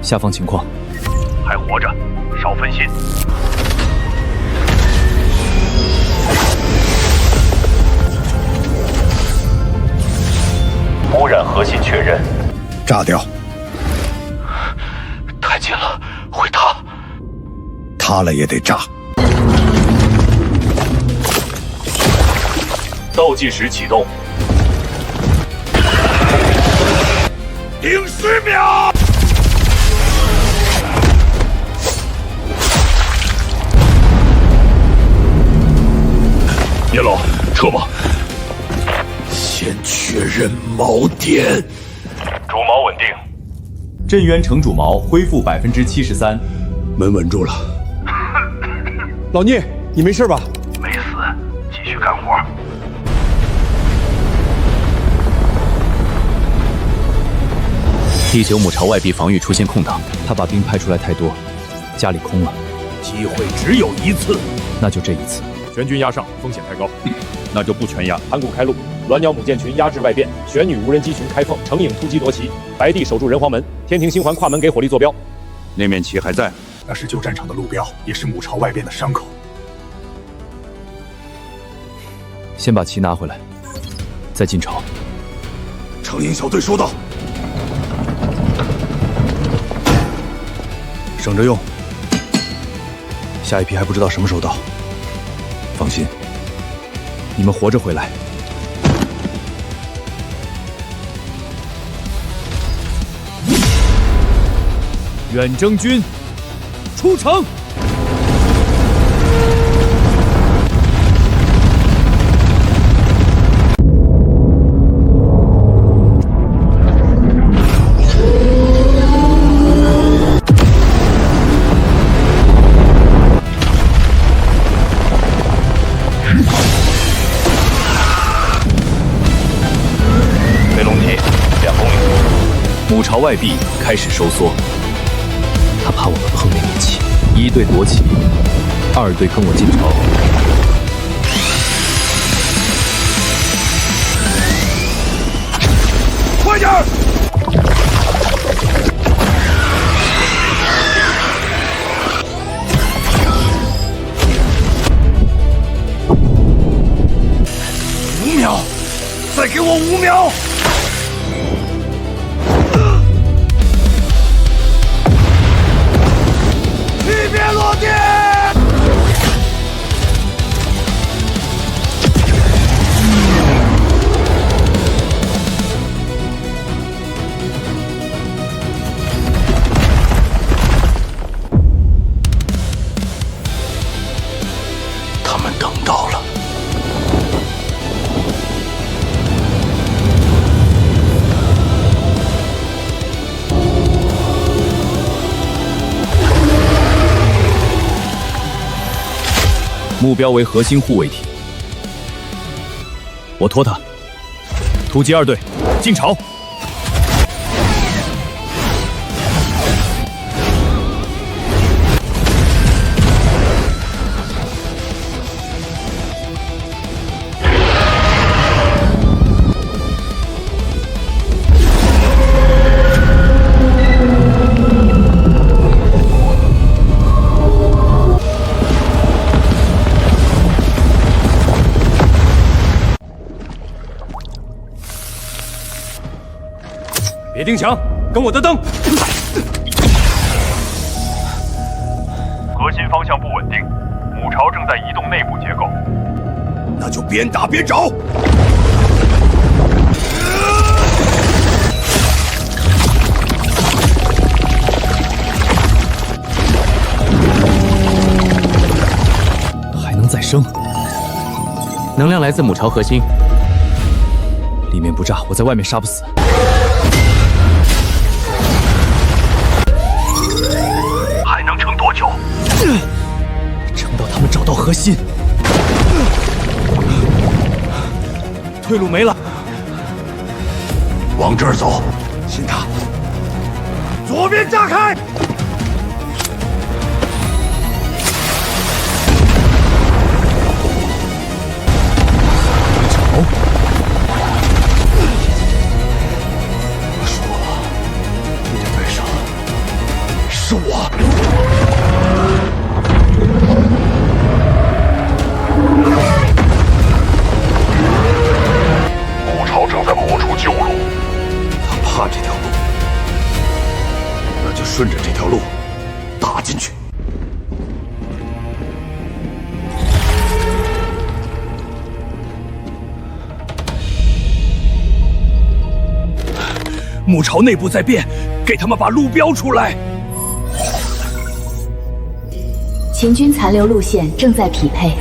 下方情况？还活着，少分心。污染核心确认，炸掉。太近了，会塌。塌了也得炸。倒计时启动。定10秒。叶老，撤吧。先确认锚点。主锚稳定。镇渊城主锚恢复73%。门稳住了。老聂，你没事吧？没死，继续干活。第9母巢外壁防御出现空档，他把兵派出来太多，家里空了。机会只有一次，那就这一次。全军压上，风险太高，那就不全压。盘古开路，鸾鸟母舰群压制外边，玄女无人机群开缝，程影突击夺旗，白帝守住人皇门，天庭星环跨门给火力坐标。那面旗还在，那是旧战场的路标，也是母巢外边的伤口。先把旗拿回来，再进朝。程营小队收到。省着用，下一批还不知道什么时候到。放心，你们活着回来。远征军出城。母巢外壁开始收缩，他怕我们碰那面旗，1队夺旗，2队跟我进朝。快点！5秒，再给我5秒！别落地！他们等到了。目标为核心护卫体，我拖他。突击2队进朝。别定墙，跟我的灯。核心方向不稳定，母巢正在移动内部结构。那就边打边找。还能再生？能量来自母巢核心，里面不炸，我在外面杀不死。还能撑多久？撑到他们找到核心。退路没了，往这儿走。信他，左边炸开！是我。顺着这条路打进去。母巢内部在变，给他们把路标出来。秦军残留路线正在匹配。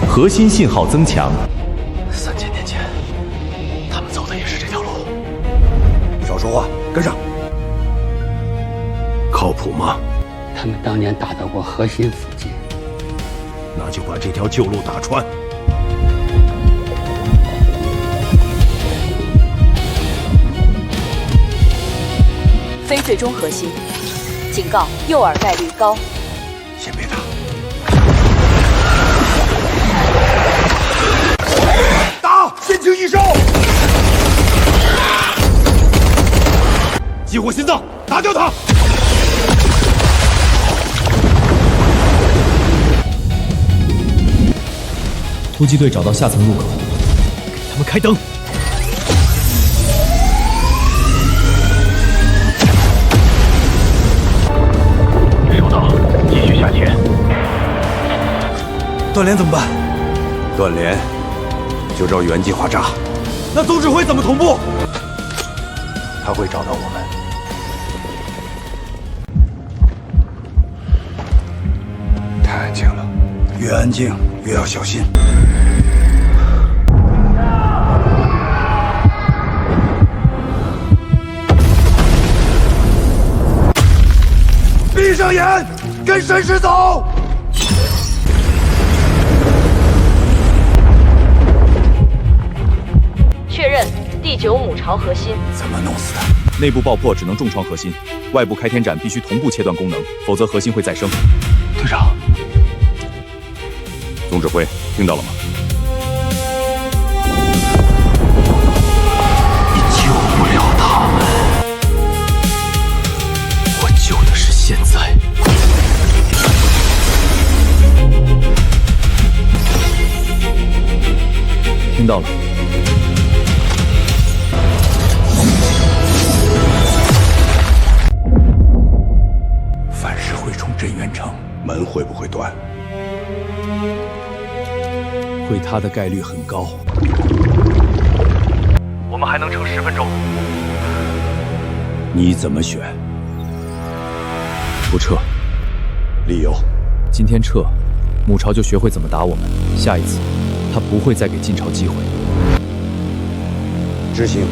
核心信号增强。 3000年前，他们走的也是这条路。少说话，跟上。靠谱吗？他们当年打到过核心附近，那就把这条旧路打穿。非最终核心，警告：诱饵概率高。先别打。 打！先情一烧，激活心脏，打掉他！突击队找到下层入口，给他们开灯。收到，继续下潜。断联怎么办？断联。 就照原计划炸。那总指挥怎么同步？他会找到我们。太安静了，越安静越要小心。闭上眼，跟神师走。 确认第9母巢核心，怎么弄死他？内部爆破只能重创核心，外部开天斩必须同步切断功能，否则核心会再生。队长，总指挥听到了吗？你救不了他们，我救的是现在。听到了。 镇元城门会不会断？会塌的概率很高。我们还能撑10分钟。你怎么选？不撤。理由？今天撤，母巢就学会怎么打我们。下一次，他不会再给晋朝机会。执行。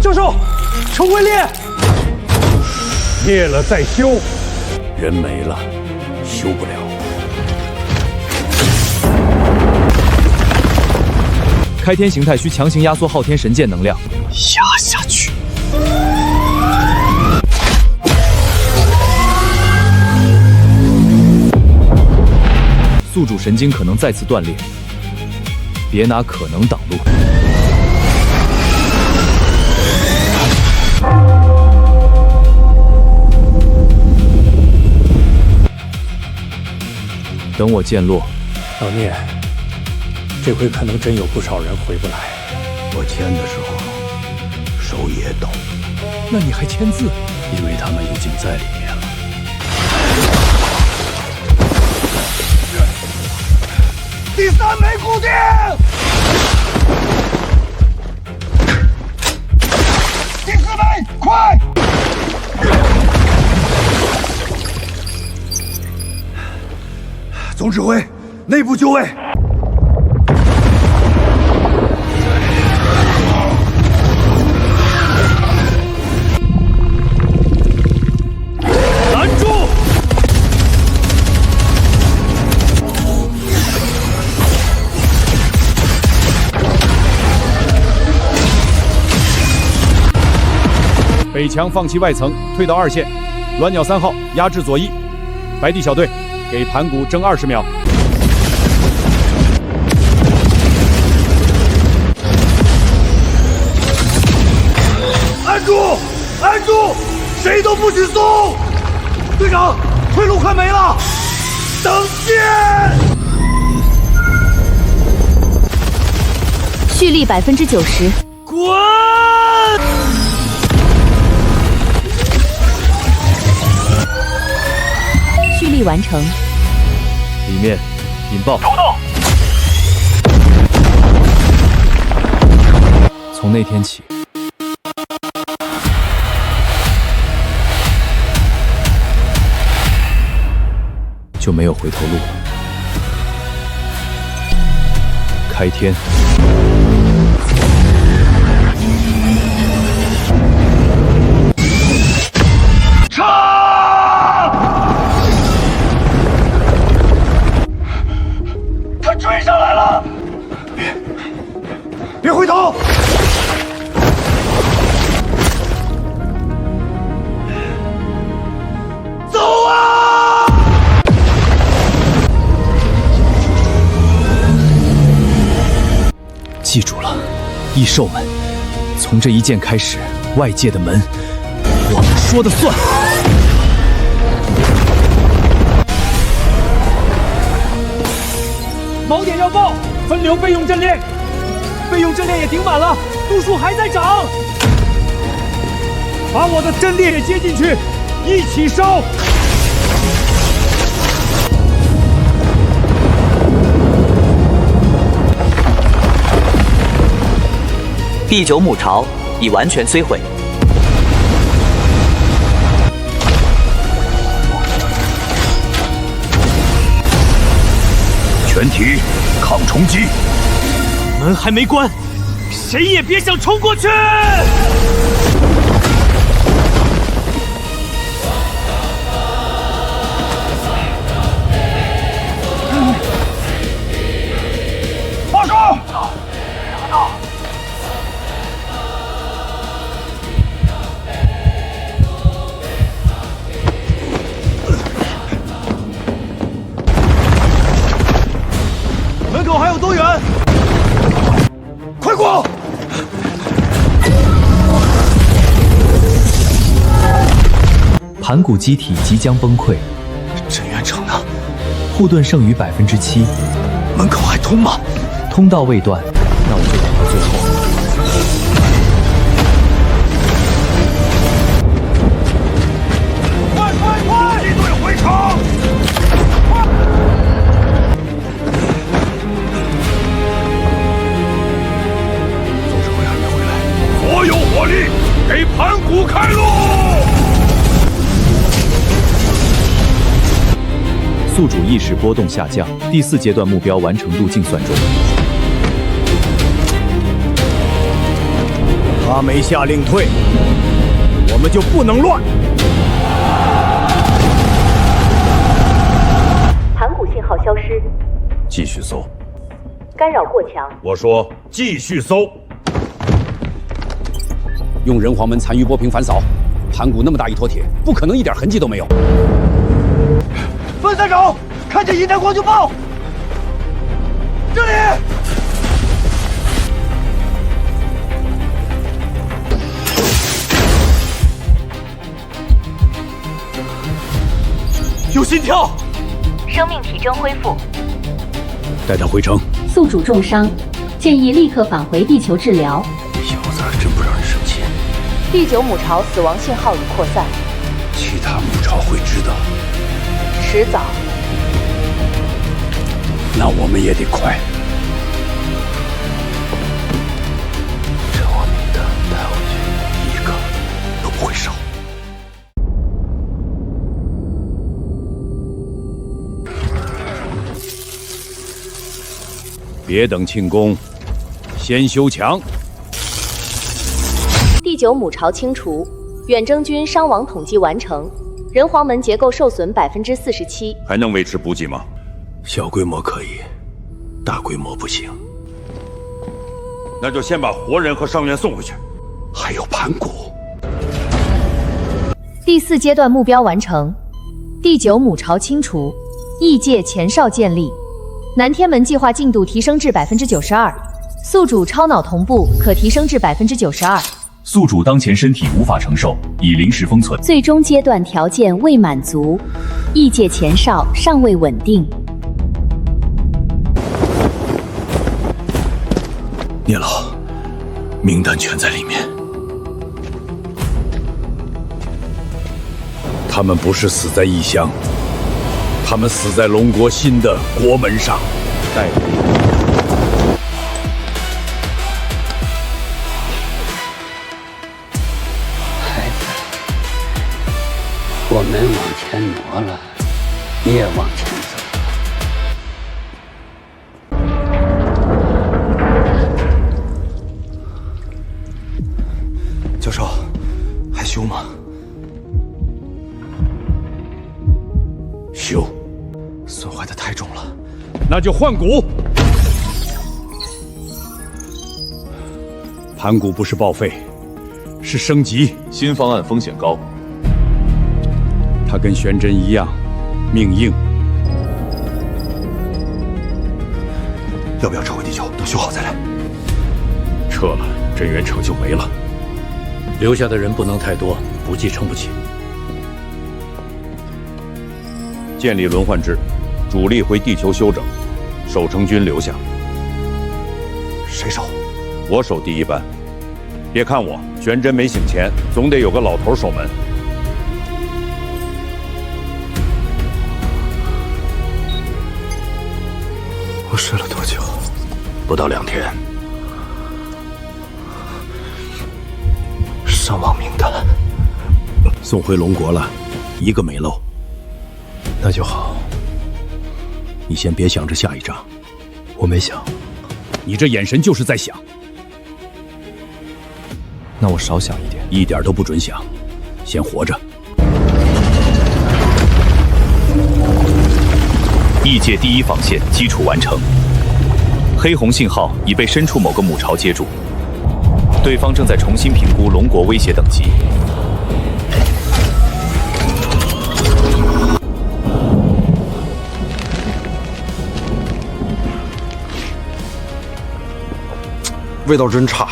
教授。 城会裂，灭了再修，人没了，修不了。开天形态需强行压缩昊天神剑能量，压下去。宿主神经可能再次断裂，别拿可能挡路。 等我剑落，老聂，这回可能真有不少人回不来。我签的时候手也抖，那你还签字？因为他们已经在里面了。第3枚固定，第4枚，快！ 总指挥，内部就位。拦住！北墙放弃外层，退到2线。鸾鸟3号压制左翼。白帝小队。 给盘古争20秒。按住！按住！谁都不许松！队长，退路快没了！等剑！蓄力90%。滚！蓄力完成。里面引爆。收到。从那天起，就没有回头路了。开天！他追上来了！别回头！走啊！记住了，异兽们，从这一剑开始，外界的门，我们说的算。锚点要爆，分流备用阵列，备用阵列也顶满了，度数还在涨。把我的阵列也接进去，一起烧。第9母巢已完全摧毁。全体抗冲击！门还没关，谁也别想冲过去！报告！门口还有多远？快过！盘古机体即将崩溃，镇元城呢？护盾剩余7%，门口还通吗？通道未断，那我就等到最后。快！击队回城！所有火力给盘古开路！宿主意识波动下降，第4阶段目标完成度计算中。他没下令退，我们就不能乱。盘古信号消失，继续搜。干扰过强。我说继续搜。用人皇门残余波屏反扫，盘古那么大一坨铁，不可能一点痕迹都没有。分散手，看见银弹光就爆。这里。有心跳，生命体征恢复。带他回城。宿主重伤，建议立刻返回地球治疗。小子还真不让人生气。第9母巢死亡信号已扩散，其他母巢会知道。迟早。那我们也得快。趁我明的带回去，一个都不会少。别等庆功，先修墙。第9母巢清除，远征军伤亡统计完成，人皇门结构受损47%。还能维持补给吗？小规模可以，大规模不行。那就先把活人和伤员送回去。还有盘古。第4阶段目标完成，第9母巢清除，异界前哨建立，南天门计划进度提升至92%，宿主超脑同步可提升至92%。宿主当前身体无法承受，已临时封存。最终阶段条件未满足，异界前哨尚未稳定。聂老，名单全在里面。他们不是死在异乡，他们死在龙国新的国门上。带回孩子，我们往前挪了，你也往前走。教授，还修吗？修，损坏的太重了。那就换骨。盘骨不是报废，是升级。新方案风险高。他跟玄真一样，命硬。要不要撤回地球？等修好再来。撤了，镇元城就没了。留下的人不能太多，补给撑不起。建立轮换制，主力回地球休整，守城军留下。谁守？我守第一班。别看我，玄真没醒前，总得有个老头守门。我睡了多久？不到2天。伤亡名单送回龙国了，一个没漏。那就好。你先别想着下一仗。我没想。你这眼神就是在想。那我少想一点。一点都不准想，先活着。异界第一防线基础完成，黑红信号已被身处某个母巢接住。对方正在重新评估龙国威胁等级。味道真差。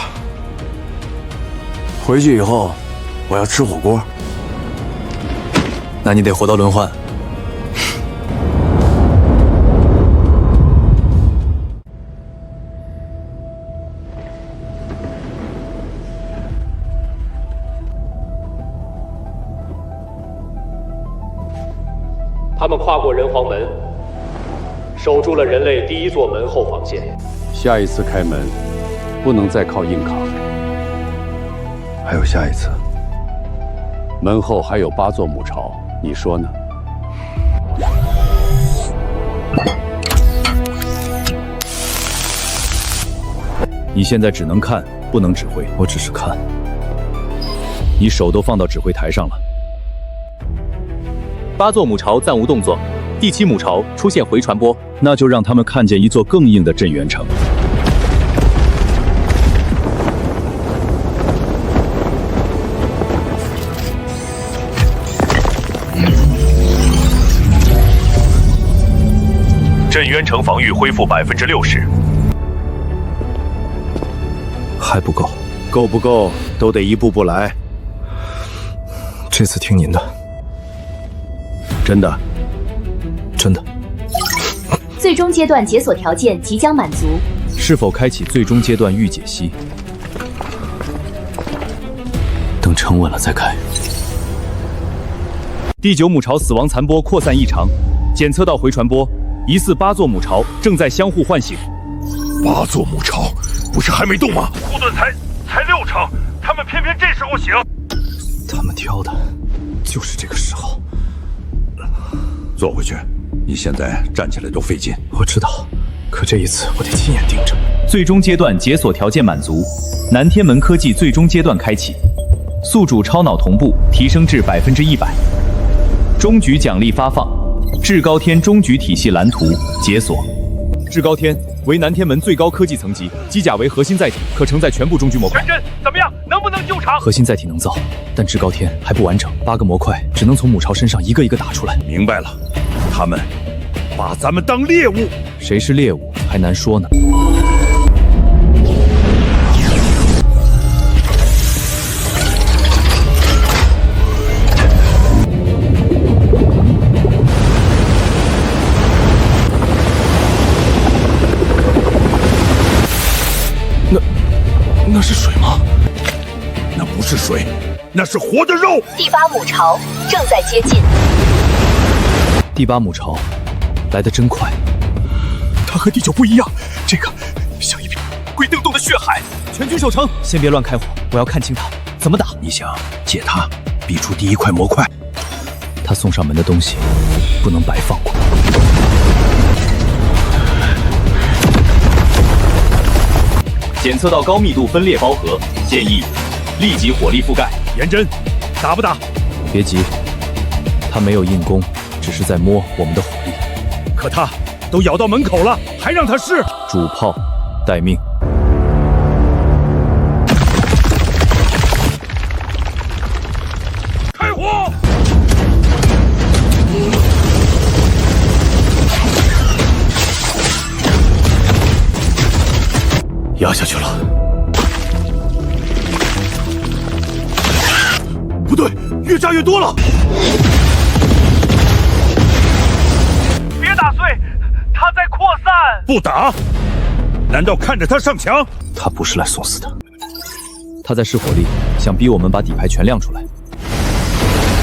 回去以后，我要吃火锅。那你得活到轮换。他们跨过人皇门，守住了人类第一座门后防线。下一次开门，不能再靠硬扛。还有下一次。门后还有8座母巢，你说呢？你现在只能看，不能指挥。我只是看。你手都放到指挥台上了。8座母巢暂无动作，第7母巢出现回传播，那就让他们看见一座更硬的镇元城。镇元城防御恢复60%，还不够。够不够都得一步步来。这次听您的。真的，真的。最终阶段解锁条件即将满足，是否开启最终阶段预解析？等城稳了再开。第9母巢死亡残波扩散异常，检测到回传波，疑似8座母巢正在相互唤醒。8座母巢不是还没动吗？护盾才6成，他们偏偏这时候醒。他们挑的就是这个时候。坐回去，你现在站起来都费劲。我知道，可这一次我得亲眼盯着。最终阶段解锁条件满足，南天门科技最终阶段开启，宿主超脑同步提升至100%，终局奖励发放，至高天终局体系蓝图解锁。至高天为南天门最高科技层级，机甲为核心载体，可承载全部终局模块。玄真怎么样？能不能救场？核心载体能造，但至高天还不完整，8个模块只能从母巢身上一个一个打出来。明白了，他们把咱们当猎物。谁是猎物还难说呢。那是水吗？那不是水，那是活的肉。第8母巢正在接近。第8母巢来得真快，它和第9不一样，这个像一片鬼瞪洞的血海。全军守城，先别乱开火，我要看清他怎么打。你想借他逼出第1块模块？他送上门的东西不能白放过。检测到高密度分裂包核，建议立即火力覆盖。颜真，打不打？别急，他没有硬攻，只是在摸我们的火力。可他都咬到门口了，还让他试？主炮待命。开火！压下去了。不对，越炸越多了。别打碎，他在扩散。不打？难道看着他上墙？他不是来送死的，他在试火力，想逼我们把底牌全亮出来。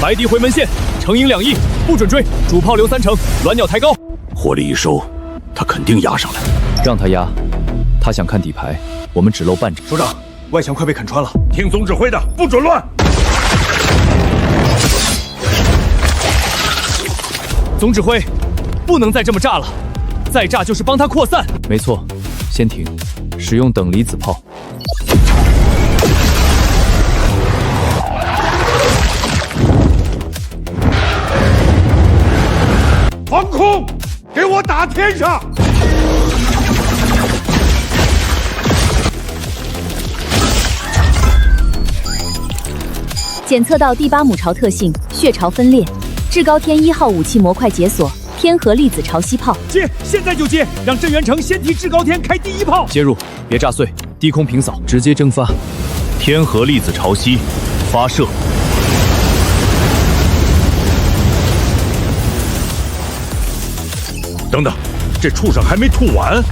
白敌回门线，成营2翼，不准追，主炮留3成，鸾鸟抬高。火力一收，他肯定压上来。让他压，他想看底牌，我们只露半张。首长，外墙快被砍穿了，听总指挥的，不准乱。总指挥，不能再这么炸了，再炸就是帮他扩散。没错，先停，使用等离子炮。防空，给我打天上！检测到第8母巢特性：血巢分裂。至高天1号武器模块解锁，天河粒子潮汐炮。接，现在就接，让镇元城先替至高天开第1炮。接入，别炸碎，低空平扫，直接蒸发。天河粒子潮汐发射。等等，这畜生还没吐完。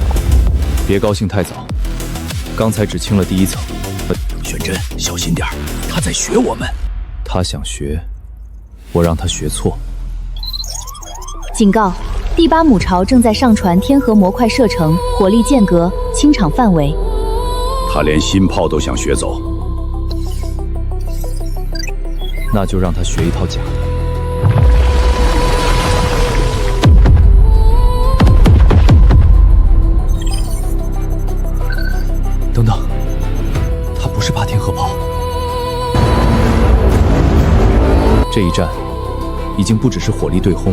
别高兴太早，刚才只清了第1层。玄真，小心点，他在学我们。他想学，我让他学错。警告：第8母巢正在上传天河模块射程，火力间隔，清场范围。他连新炮都想学走，那就让他学一套假的。等等，他不是8天河炮。这一战已经不只是火力对轰，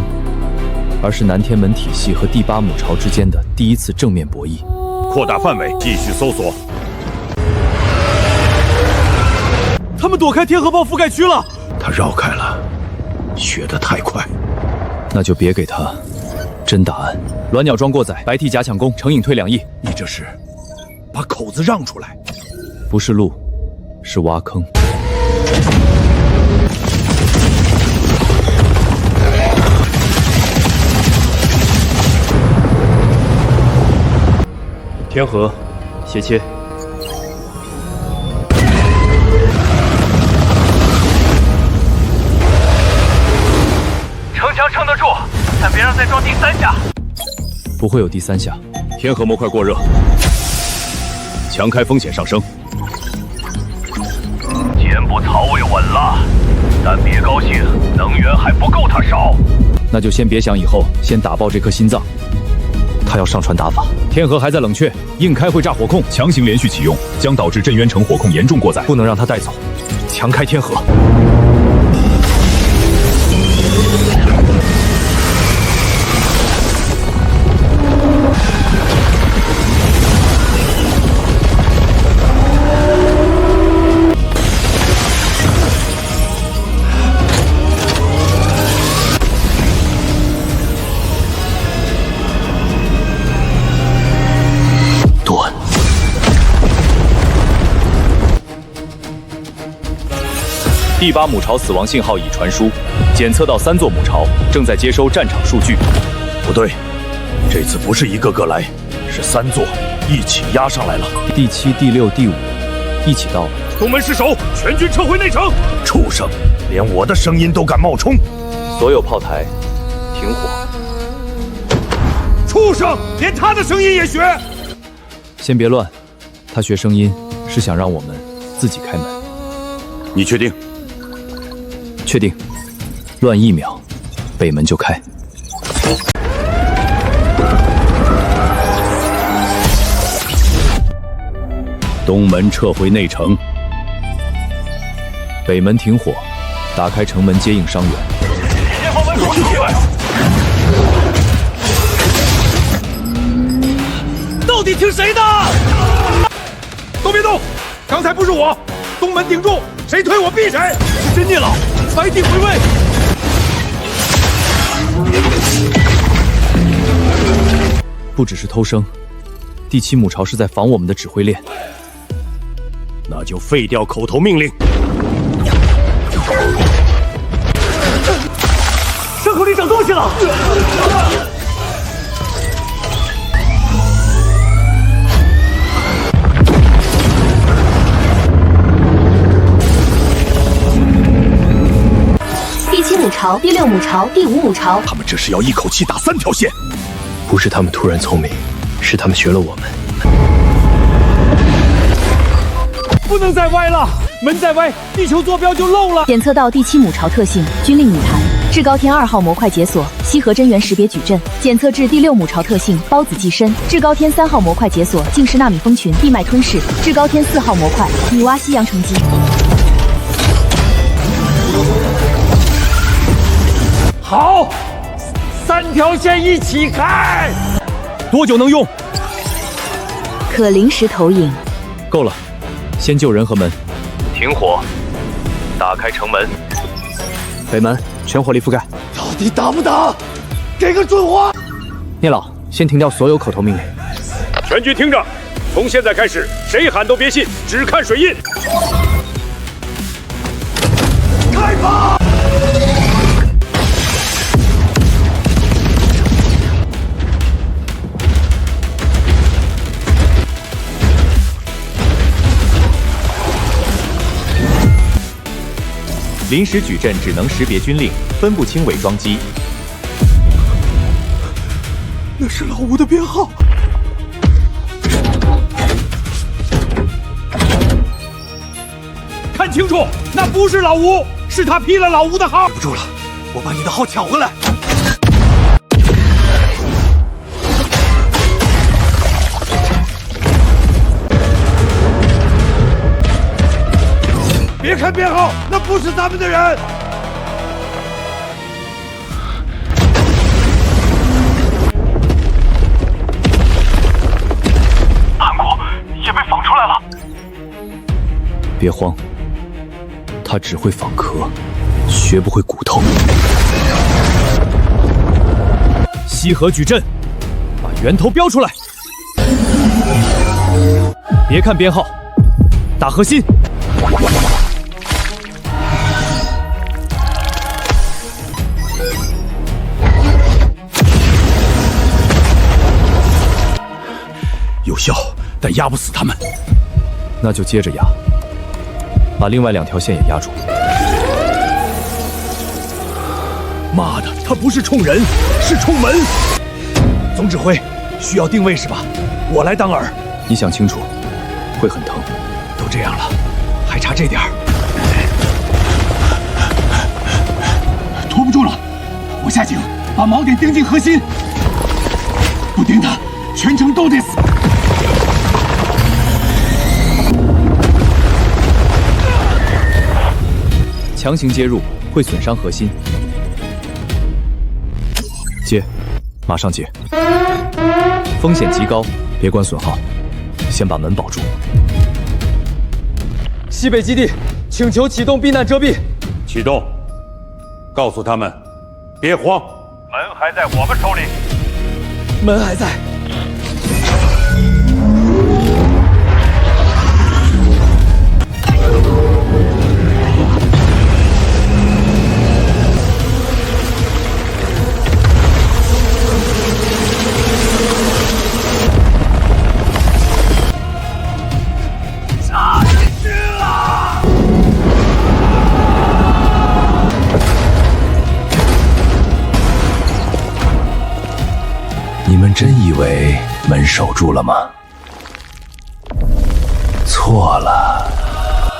而是南天门体系和第8母巢之间的第1次正面博弈。扩大范围，继续搜索。他们躲开天河炮覆盖区了。他绕开了，学得太快。那就别给他真答案。鸾鸟装过载，白 T 假抢攻，成影退2翼。你这是把口子让出来？不是路，是挖坑。天河，斜切。城墙撑得住，但别让再装第3下。不会有第3下。天河模块过热，强开风险上升。肩部槽位稳了，但别高兴，能源还不够他烧。那就先别想以后，先打爆这颗心脏。他要上传打法，天河还在冷却，硬开会炸火控，强行连续启用将导致镇元城火控严重过载，不能让他带走，强开天河。第8母巢死亡信号已传输，检测到3座母巢，正在接收战场数据。不对，这次不是一个个来，是3座一起压上来了。第7、第6、第5一起到了。东门失守，全军撤回内城。畜生，连我的声音都敢冒充！所有炮台停火。畜生，连他的声音也学！先别乱，他学声音是想让我们自己开门。你确定？确定。乱1秒，北门就开。东门撤回内城，北门停火，打开城门接应伤员。前方门口出来！到底听谁的？都别动！刚才不是我，东门顶住，谁推我毙谁！真孽老，白帝回位！不只是偷生，第7母巢是在防我们的指挥链。那就废掉口头命令。伤口里长东西了！第7母巢、第6母巢、第5母巢，他们这是要一口气打3条线。不是他们突然聪明，是他们学了我们。不能再歪了，门再歪，地球坐标就漏了。检测到第7母巢特性，军令女弹，至高天2号模块解锁，西河真元识别矩阵。检测至第6母巢特性，孢子寄生，至高天3号模块解锁，净式纳米蜂群，地脉吞噬，至高天4号模块，女娲西洋成基。好，3条线一起开。多久能用？可临时投影。够了。先救人和门，停火，打开城门，北门全火力覆盖。到底打不打？给个准话！聂老，先停掉所有口头命令。全军听着，从现在开始，谁喊都别信，只看水印。开炮！临时矩阵只能识别军令，分不清伪装机。那是老吴的编号。看清楚，那不是老吴，是他批了老吴的号。不住了，我把你的号抢回来。别看编号，那不是咱们的人。韩国也被仿出来了。别慌，他只会仿壳，学不会骨头。西河矩阵，把源头标出来。别看编号，打核心。有效，但压不死他们。那就接着压，把另外2条线也压住。妈的，他不是冲人，是冲门。总指挥，需要定位是吧？我来当饵。你想清楚，会很疼。都这样了，还差这点儿。拖不住了，我下井把锚点盯进核心，不盯他，全程都得死。强行接入会损伤核心。接，马上接。风险极高，别管损耗，先把门保住。西北基地，请求启动避难遮蔽。启动。告诉他们，别慌。门还在我们手里。门还在。门守住了吗？错了，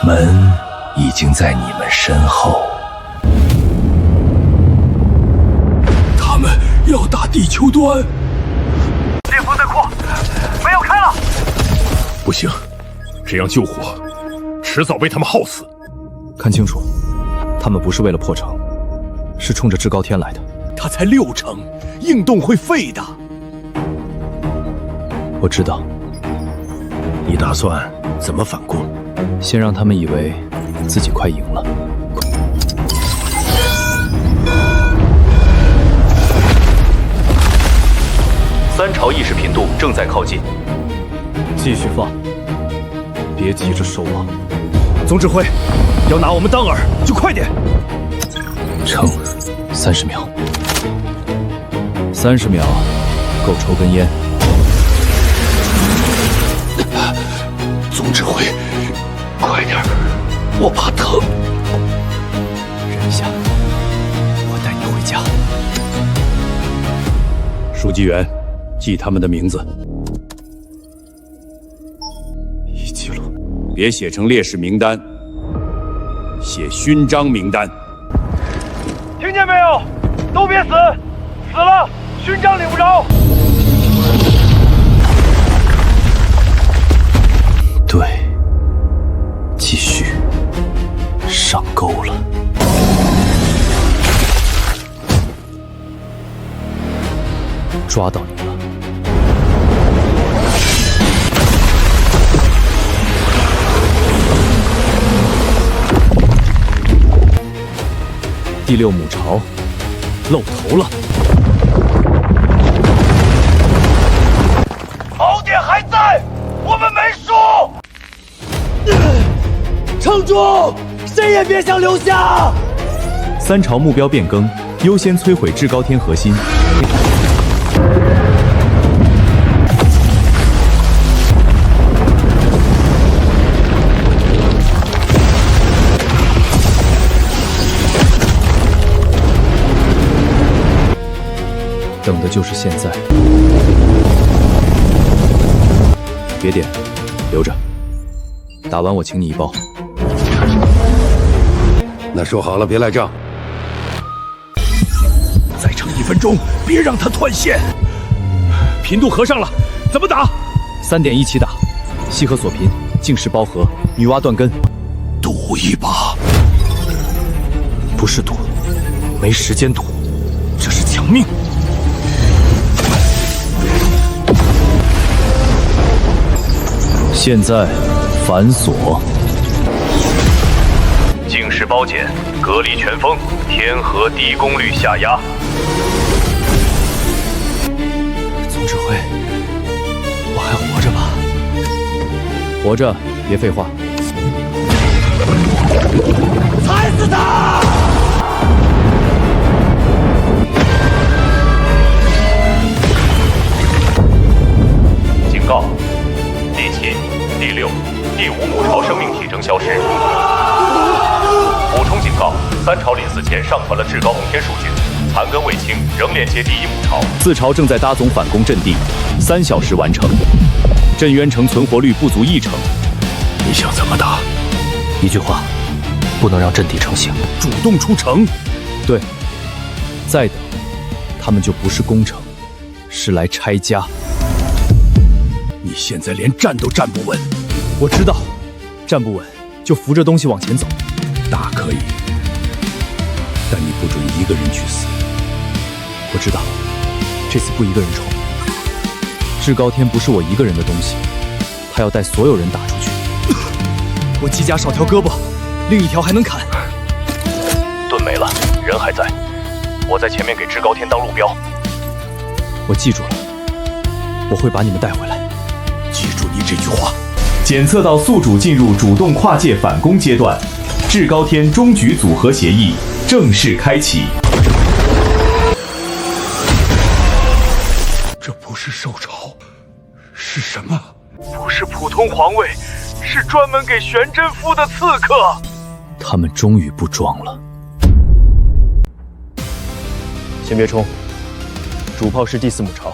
门已经在你们身后。他们要打地球端。裂缝在扩，门要开了！不行，这样救火，迟早被他们耗死。看清楚，他们不是为了破城，是冲着至高天来的。他才6成，硬洞会废的。我知道。你打算怎么反攻？先让他们以为自己快赢了。3朝意识频度正在靠近，继续放，别急着收网。总指挥，要拿我们当饵，就快点。撑30秒，30秒，够抽根烟。总指挥，快点，我怕疼。忍一下，我带你回家。书记员，记他们的名字。一记录，别写成烈士名单，写勋章名单。听见没有？都别死，死了勋章领不着。对，继续，上钩了。抓到你了。第6母巢露头了。锚点还在，我们没输。撑住，谁也别想留下。3朝目标变更，优先摧毁至高天核心。等的就是现在。别点，留着。打完我请你一包。那说好了，别赖账。再撑1分钟，别让他断线。频度合上了，怎么打？3点一起打，西河锁频，净石包河，女娲断根。赌一把？不是赌，没时间赌，这是抢命。现在反锁，净石包剪，隔离全封，天河低功率下压。总指挥，我还活着吧？活着，别废话。踩死他！警告！第7、第6、第5母巢生命体征消失。补充警告：3朝临死前上传了至高红天数据，残根未清，仍连接第1母巢。4朝正在搭总反攻阵地，3小时完成。镇渊城存活率不足1成。你想怎么打？一句话，不能让阵地成型。主动出城。对，再等，他们就不是攻城，是来拆家。你现在连站都站不稳。我知道，站不稳就扶着东西往前走。打可以，但你不准一个人去死。我知道，这次不一个人冲。至高天不是我一个人的东西，他要带所有人打出去。我机甲少条胳膊，另一条还能砍。盾没了，人还在，我在前面给至高天当路标。我记住了，我会把你们带回来。记住你这句话。检测到宿主进入主动跨界反攻阶段，至高天终局组合协议正式开启。这不是兽潮，是什么？不是普通皇位，是专门给玄真敷的刺客。他们终于不装了。先别冲，主炮是第4母巢。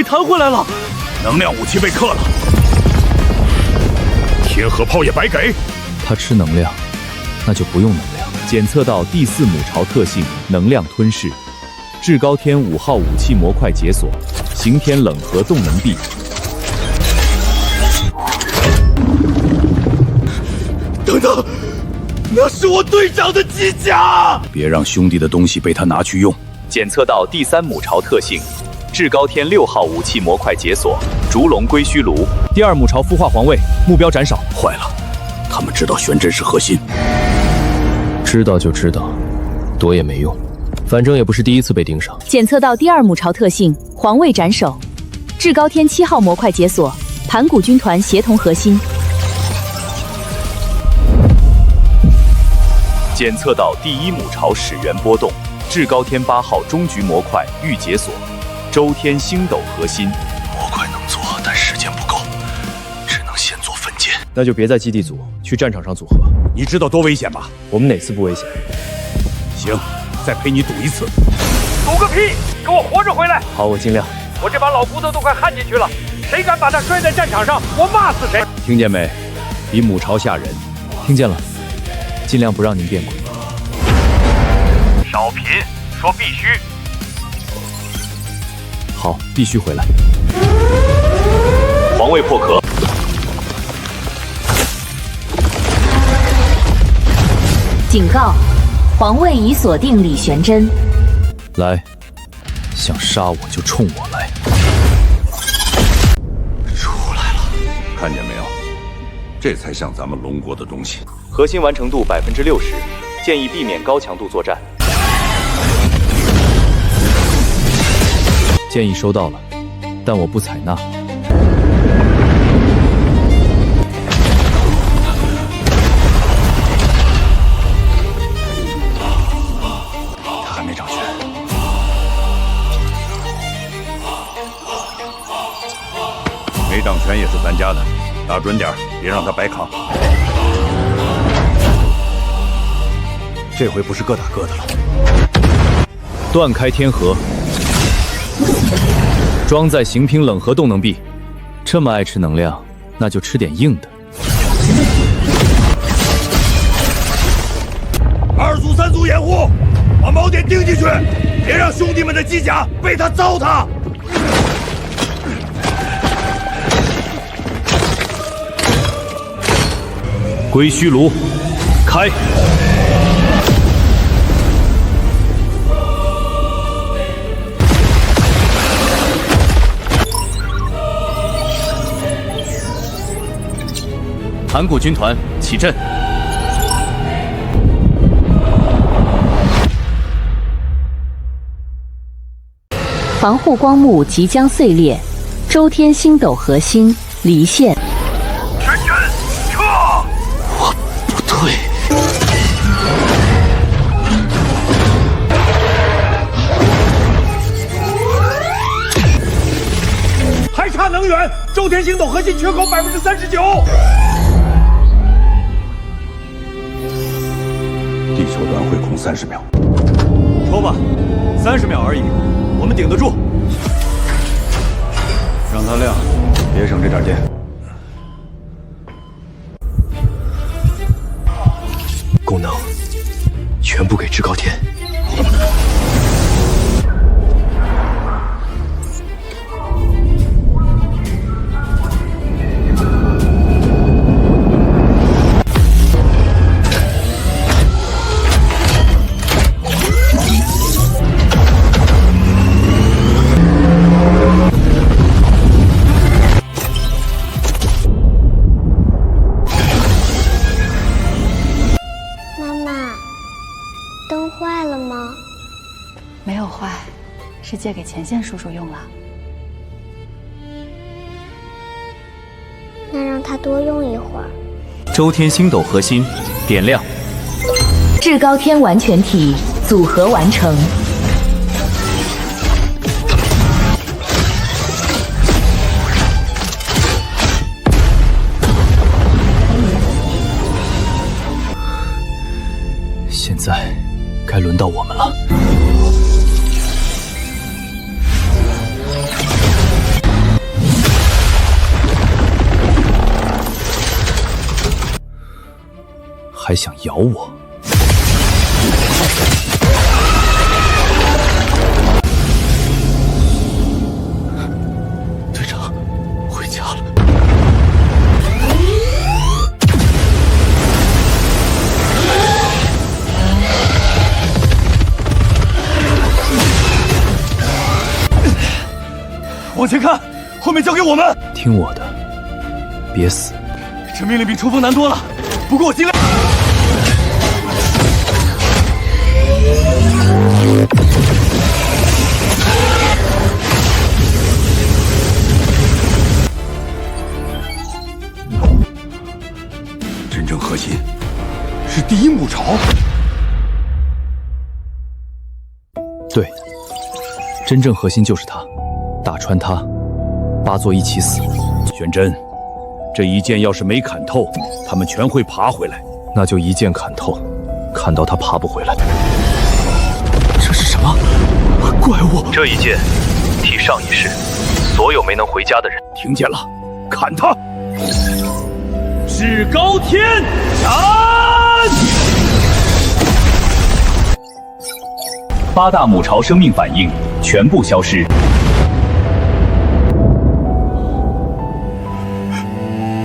弹回来了。能量武器被克了，天河炮也白给。他吃能量，那就不用能量。检测到第4母巢特性能量吞噬，至高天5号武器模块解锁，刑天冷核动能臂。等等，那是我队长的机甲！别让兄弟的东西被他拿去用。检测到第3母巢特性，至高天6号武器模块解锁，烛龙归虚炉。第2母巢孵化皇位，目标斩首。坏了，他们知道玄真是核心。知道就知道，躲也没用，反正也不是第一次被盯上。检测到第2母巢特性，皇位斩首，至高天7号模块解锁，盘古军团协同核心。检测到第1母巢始源波动，至高天8号终局模块预解锁，周天星斗核心。模块能做，但时间不够，只能先做分件。那就别在基地组，去战场上组合。你知道多危险吧？我们哪次不危险？行，再陪你赌一次。赌个屁！给我活着回来！好，我尽量。我这把老骨头都快焊进去了，谁敢把它摔在战场上，我骂死谁！听见没？比母巢吓人。听见了。尽量不让您变鬼。少贫，说必须。好，必须回来。皇位破壳。警告，皇位已锁定李玄真。来，想杀我就冲我来。出来了，看见没有？这才像咱们龙国的东西。核心完成度60%，建议避免高强度作战。建议收到了，但我不采纳。他还没长全。没长全也是咱家的，打准点，别让他白扛。这回不是各打各的了。断开天河，装载刑平冷核动能臂。这么爱吃能量，那就吃点硬的。2组3组掩护，把锚点盯进去，别让兄弟们的机甲被他糟蹋。归虚炉，开！盘古军团起阵。防护光幕即将碎裂，周天星斗核心离线。玄真，撤！我不退。还差能源，周天星斗核心缺口39%。地球端会空30秒。抽吧，30秒而已，我们顶得住。让它亮，别省这点电。功能全部给至高天。没有坏，是借给前线叔叔用了。那让他多用一会儿。周天星斗核心点亮，至高天完全体组合完成。现在该轮到我们了。还想咬我？队长，回家了。往前看，后面交给我们。听我的，别死。这命令比冲锋难多了，不过我尽量。真正核心是第一母巢。对，真正核心就是他，打穿他，八座一起死。玄真，这一剑要是没砍透，他们全会爬回来。那就一剑砍透，砍到他爬不回来。这是什么？怪物！这一剑替上一世所有没能回家的人。听见了，砍他！至高天斩！八大母巢生命反应全部消失。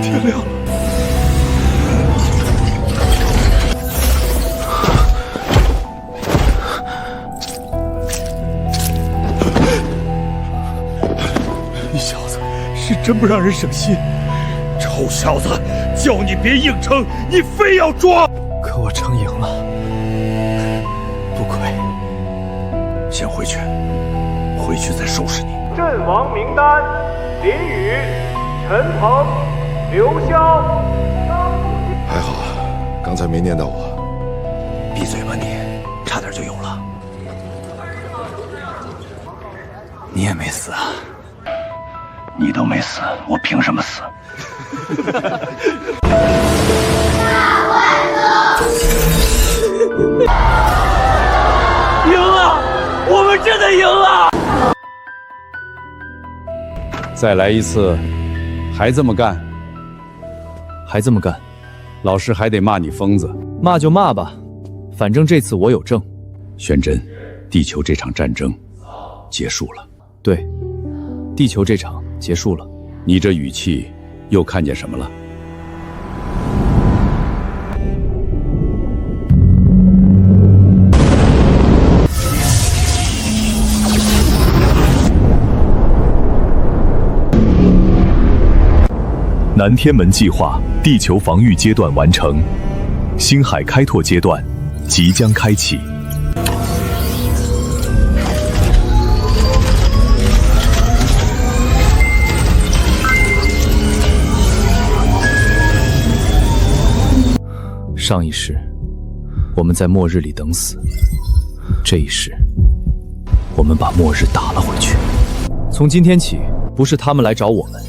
天亮了。你小子是真不让人省心。臭小子，叫你别硬撑，你非要装。可我撑赢了，不亏。先回去，回去再收拾你。阵亡名单：林宇、陈鹏、刘潇。还好，刚才没念到我。闭嘴吧你，差点就有了。你也没死啊？你都没死，我凭什么死？赢了，我们真的赢了！再来一次，还这么干？还这么干？老师还得骂你疯子。骂就骂吧，反正这次我有证。玄真，地球这场战争结束了。对，地球这场结束了。你这语气又看见什么了？南天门计划地球防御阶段完成，星海开拓阶段即将开启。上一世，我们在末日里等死；这一世，我们把末日打了回去。从今天起，不是他们来找我们，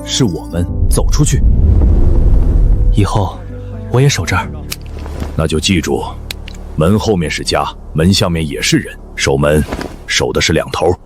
是我们走出去。以后，我也守这儿。那就记住，门后面是家，门下面也是人，守门守的是两头。